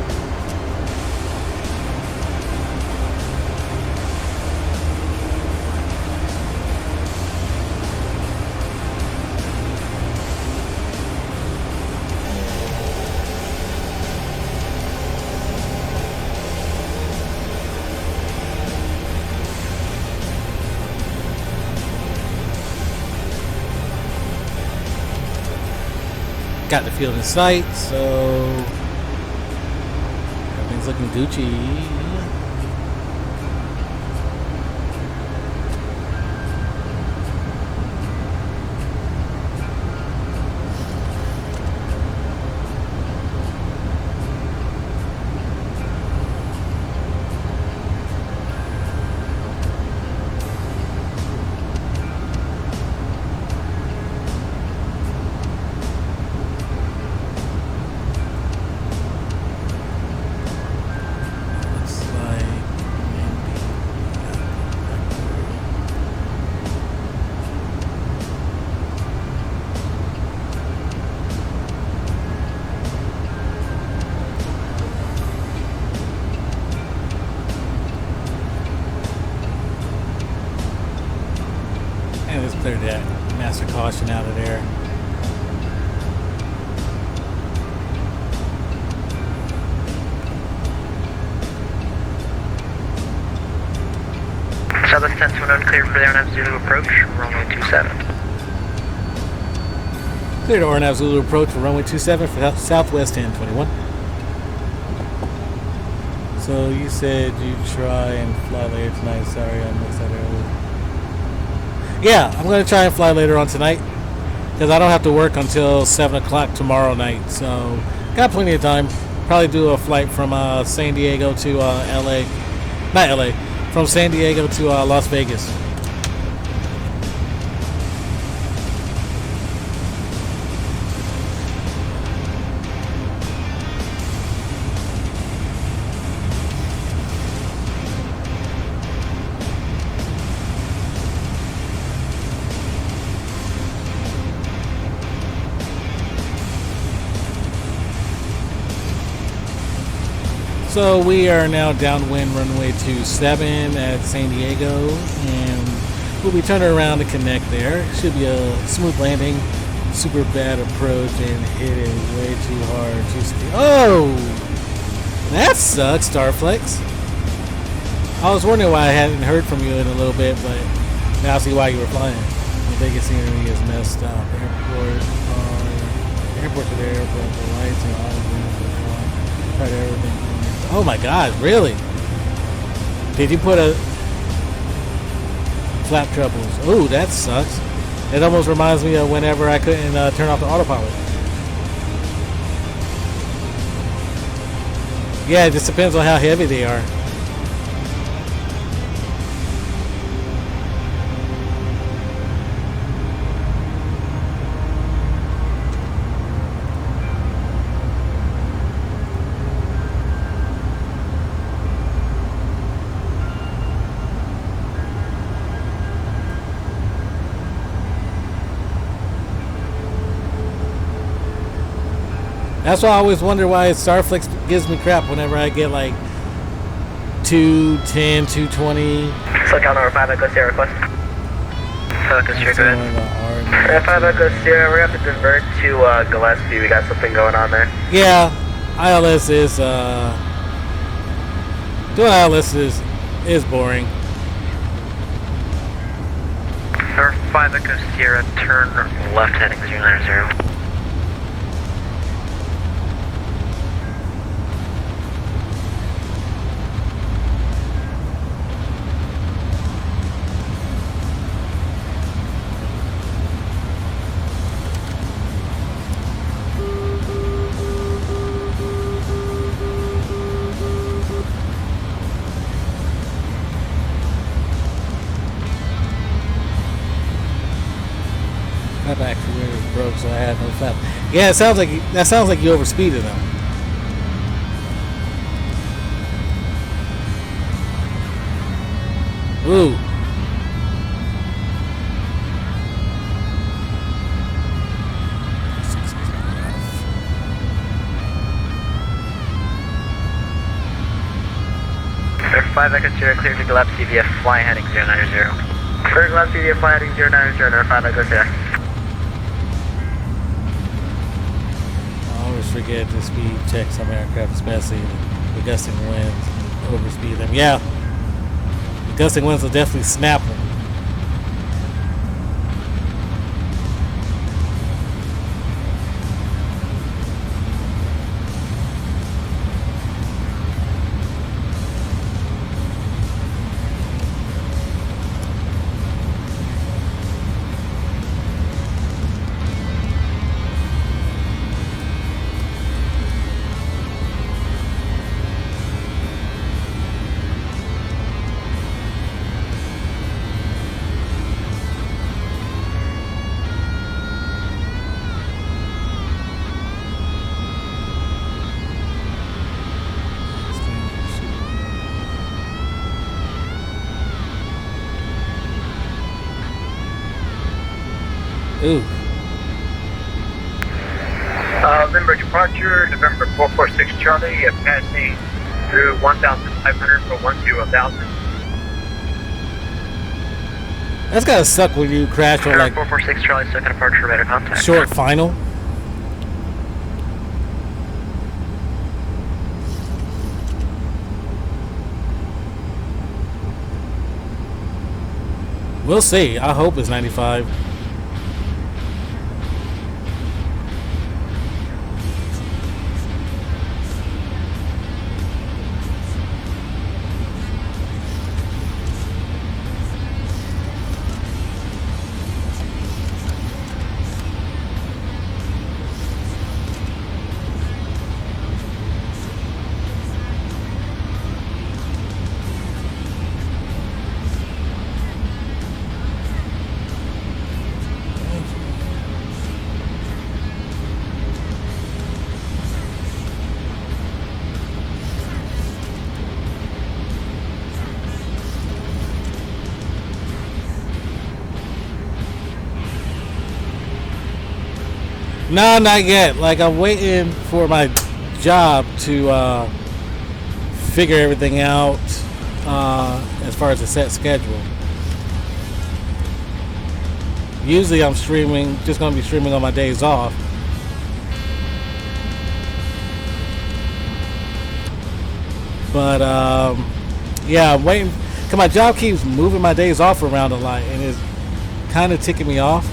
[SPEAKER 1] Got the field in sight, so everything's looking Gucci. And let's clear that master caution out of there.
[SPEAKER 7] Southwest 1021 cleared for the RNAV Zulu approach, runway 27.
[SPEAKER 1] Clear to RNAV Zulu approach for runway 27 for Southwest 1021. So you said you try and fly later tonight. Sorry, I missed that earlier. Yeah, I'm going to try and fly later on tonight because I don't have to work until 7 o'clock tomorrow night. So got plenty of time. Probably do a flight from San Diego to LA. Not LA. From San Diego to Las Vegas. So we are now downwind runway 27 at San Diego, and we'll be turning around to connect there. Should be a smooth landing, super bad approach, and hit it way too hard. Oh, that sucks, Starflex. I was wondering why I hadn't heard from you in a little bit, but now I see why you were flying. The Vegas scenery is messed up. Airport to the airport, the lights and all tried everything. Oh my God, really? Did you put a flap troubles? Oh, that sucks. It almost reminds me of whenever I couldn't turn off the autopilot. Yeah, it just depends on how heavy they are. That's why I always wonder why Starflex gives me crap whenever I get like 210, 220.
[SPEAKER 7] So Cal number 5 Echo Sierra request. 5 Echo Sierra, go ahead. 5 Echo Sierra, we're going to have to divert to Gillespie. We got something going on there.
[SPEAKER 1] Yeah, ILS is, doing ILS is boring.
[SPEAKER 7] Number 5 Echo Sierra, turn left heading 090.
[SPEAKER 1] My back actuator broke, so I had no flap. Yeah, it sounds like you overspeeded them. Ooh.
[SPEAKER 7] Air 5 Echo Sierra, clear to Gillespie via fly heading 090. Clear to Gillespie via fly heading 090, Air 5 Echo Sierra.
[SPEAKER 1] I always forget to speed check some aircraft, especially the gusting winds, overspeed them. Yeah, the gusting winds will definitely snap them. Ooh.
[SPEAKER 9] November departure, November 446 Charlie, passing through 1,500 for 120,000.
[SPEAKER 1] That's gotta suck when you crash on like
[SPEAKER 7] 446 Charlie, second departure, radar contact.
[SPEAKER 1] short final. We'll see. I hope it's 95. No, not yet. Like, I'm waiting for my job to figure everything out as far as the set schedule. Usually I'm streaming, just going to be streaming on my days off. But yeah, I'm waiting because my job keeps moving my days off around a lot and it's kind of ticking me off.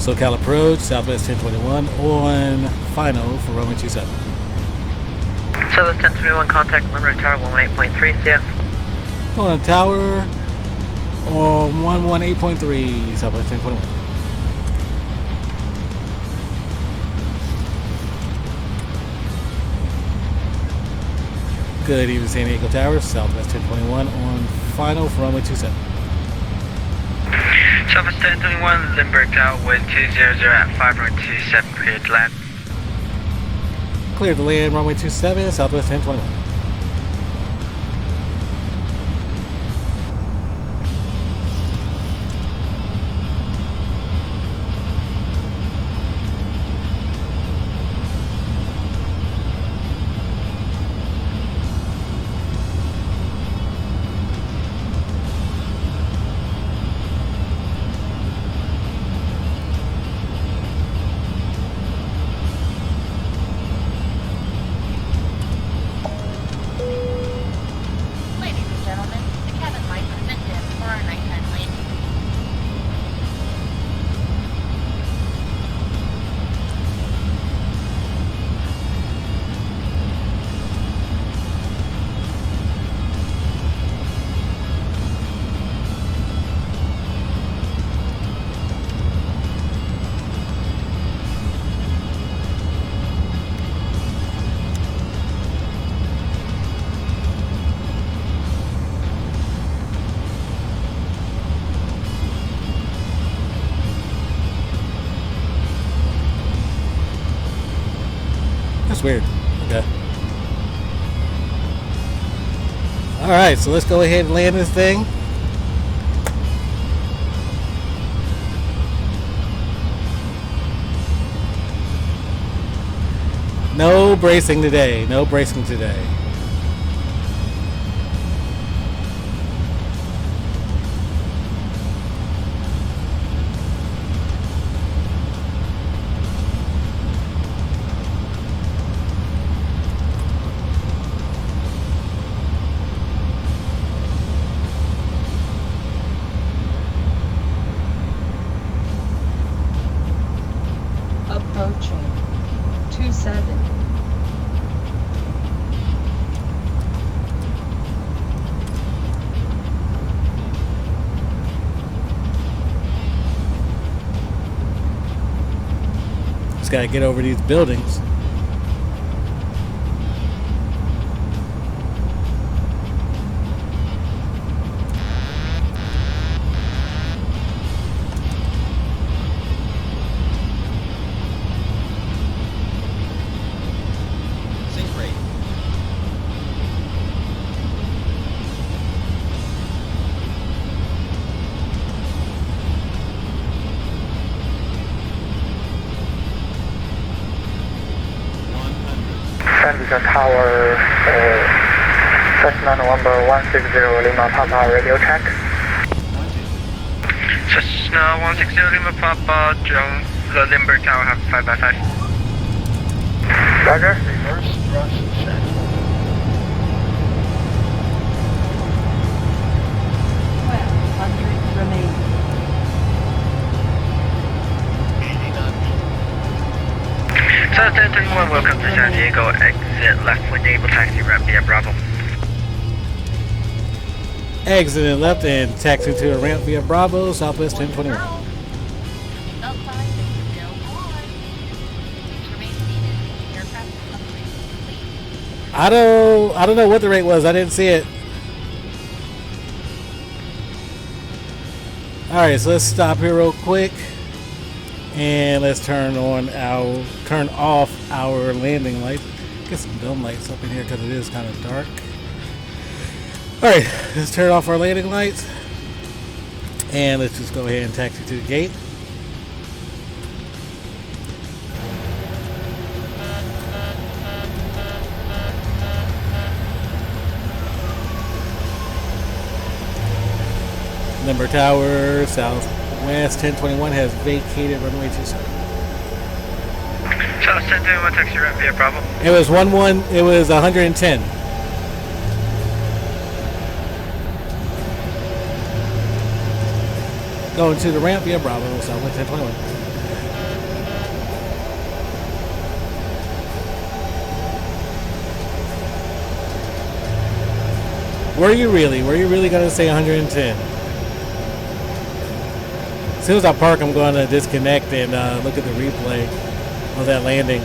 [SPEAKER 1] SoCal approach, Southwest 1021 on final for runway 27.
[SPEAKER 7] Southwest 1021, contact Limerick Tower 118.3, see ya.
[SPEAKER 1] On tower on 118.3, Southwest 1021. Good evening, San Diego Tower, Southwest 1021 on final for runway 27.
[SPEAKER 7] Southwest 1021, Limburg Tower, wind 200 at 5.27, clear to land.
[SPEAKER 1] Clear to land, runway 27, Southwest 1021. Weird. Okay. Alright, so let's go ahead and land this thing. No bracing today. No bracing today.
[SPEAKER 4] approaching. 27.
[SPEAKER 1] Just gotta get over these buildings.
[SPEAKER 7] Transition Tower, Cessna November 160 Lima Papa radio check.
[SPEAKER 2] Cessna 160 Lima Papa, the Limber Tower have 5x5.
[SPEAKER 7] Roger.
[SPEAKER 8] Reverse thrust set.
[SPEAKER 4] 1,200 remaining.
[SPEAKER 8] 80 knots.
[SPEAKER 7] South 1021, welcome to San Diego. Exit left when able, taxi ramp via Bravo.
[SPEAKER 1] Exit and left and taxi to a ramp via Bravo, Southwest 1021. I don't know what the rate was. I didn't see it. All right, so let's stop here real quick. And let's turn off our landing lights. Get some dome lights up in here because it is kind of dark. All right, let's turn off our landing lights. And let's just go ahead and taxi to the gate. Limber Tower, Southwest 1021 has vacated runway 27.
[SPEAKER 2] South 1021, taxi ramp via Bravo.
[SPEAKER 1] It was 110. Going to the ramp via Bravo, Southwest 1021. Were you really gonna say 110? As soon as I park, I'm going to disconnect and look at the replay of that landing.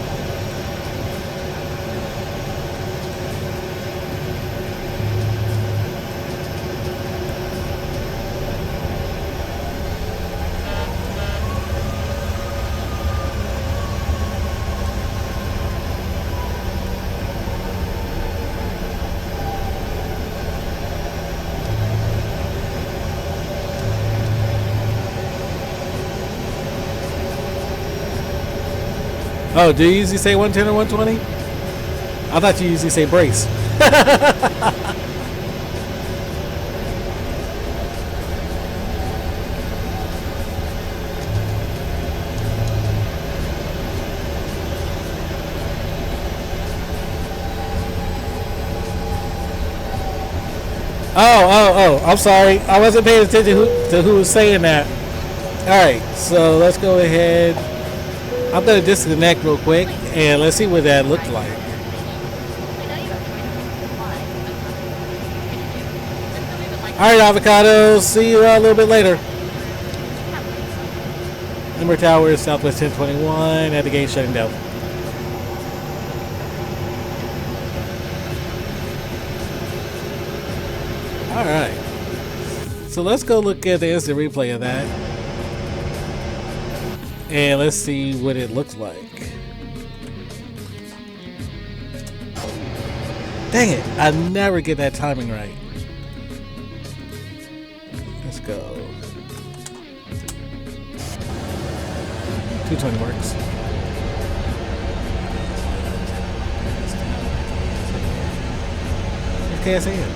[SPEAKER 1] Oh, do you usually say 110 or 120? I thought you usually say brace. Oh, I'm sorry. I wasn't paying attention to who was saying that. Alright, so let's go ahead. I'm going to disconnect real quick and let's see what that looked like. Alright, avocados. See you a little bit later. Limber Tower, Southwest 1021, at the gate shutting down. Alright. So let's go look at the instant replay of that. And let's see what it looks like. Dang it, I never get that timing right. Let's go. 220 works. KSAN.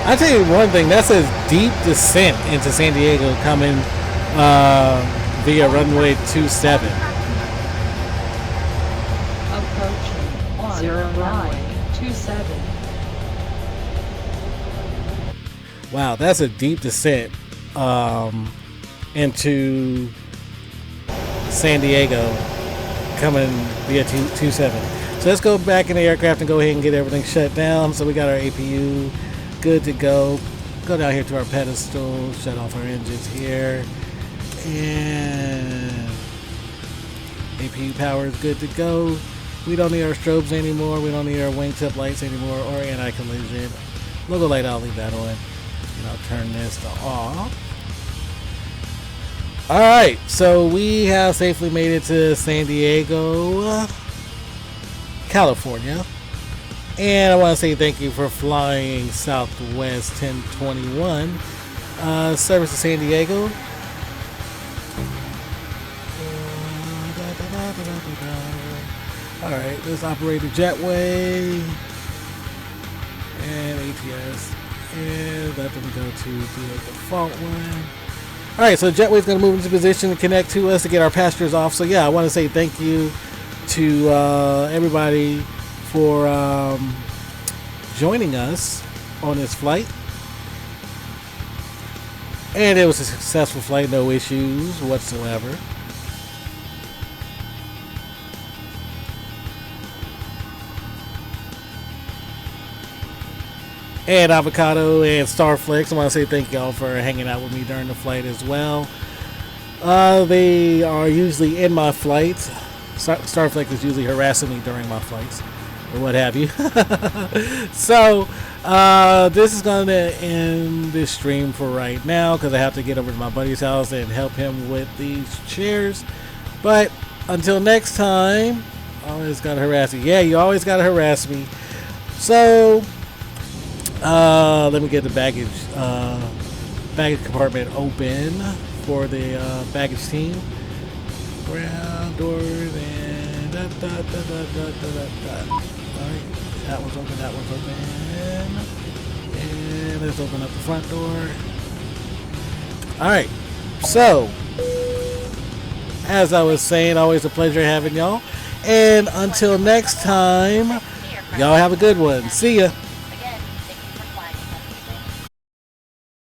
[SPEAKER 1] I tell you one thing, that's a deep descent into San Diego coming via runway 27.
[SPEAKER 4] Approaching 0-27.
[SPEAKER 1] Wow, that's a deep descent into San Diego coming via 27. So let's go back in the aircraft and go ahead and get everything shut down. So we got our APU good to go. Go down here to our pedestal, shut off our engines here, and APU power is good to go. We don't need our strobes anymore. We don't need our wingtip lights anymore or anti-collision. Logo light, I'll leave that on. And I'll turn this to off. Alright, so we have safely made it to San Diego, California. And I want to say thank you for flying Southwest 1021 service to San Diego. Alright, let's operate the jetway and ATS, and let them go to the default one. Alright, so jetway's going to move into position and connect to us to get our passengers off. So yeah, I want to say thank you to everybody for joining us on this flight. And it was a successful flight, no issues whatsoever. And Avocado and Starflex, I want to say thank y'all for hanging out with me during the flight as well. They are usually in my flights. Starflex is usually harassing me during my flights or what have you. So this is going to end this stream for right now because I have to get over to my buddy's house and help him with these chairs. But until next time, always got to harass you. Yeah, you always got to harass me. So let me get the baggage compartment open for the baggage team. Ground doors and Alright, that one's open, that one's open. And let's open up the front door. Alright, so as I was saying, always a pleasure having y'all. And until next time, y'all have a good one. See ya.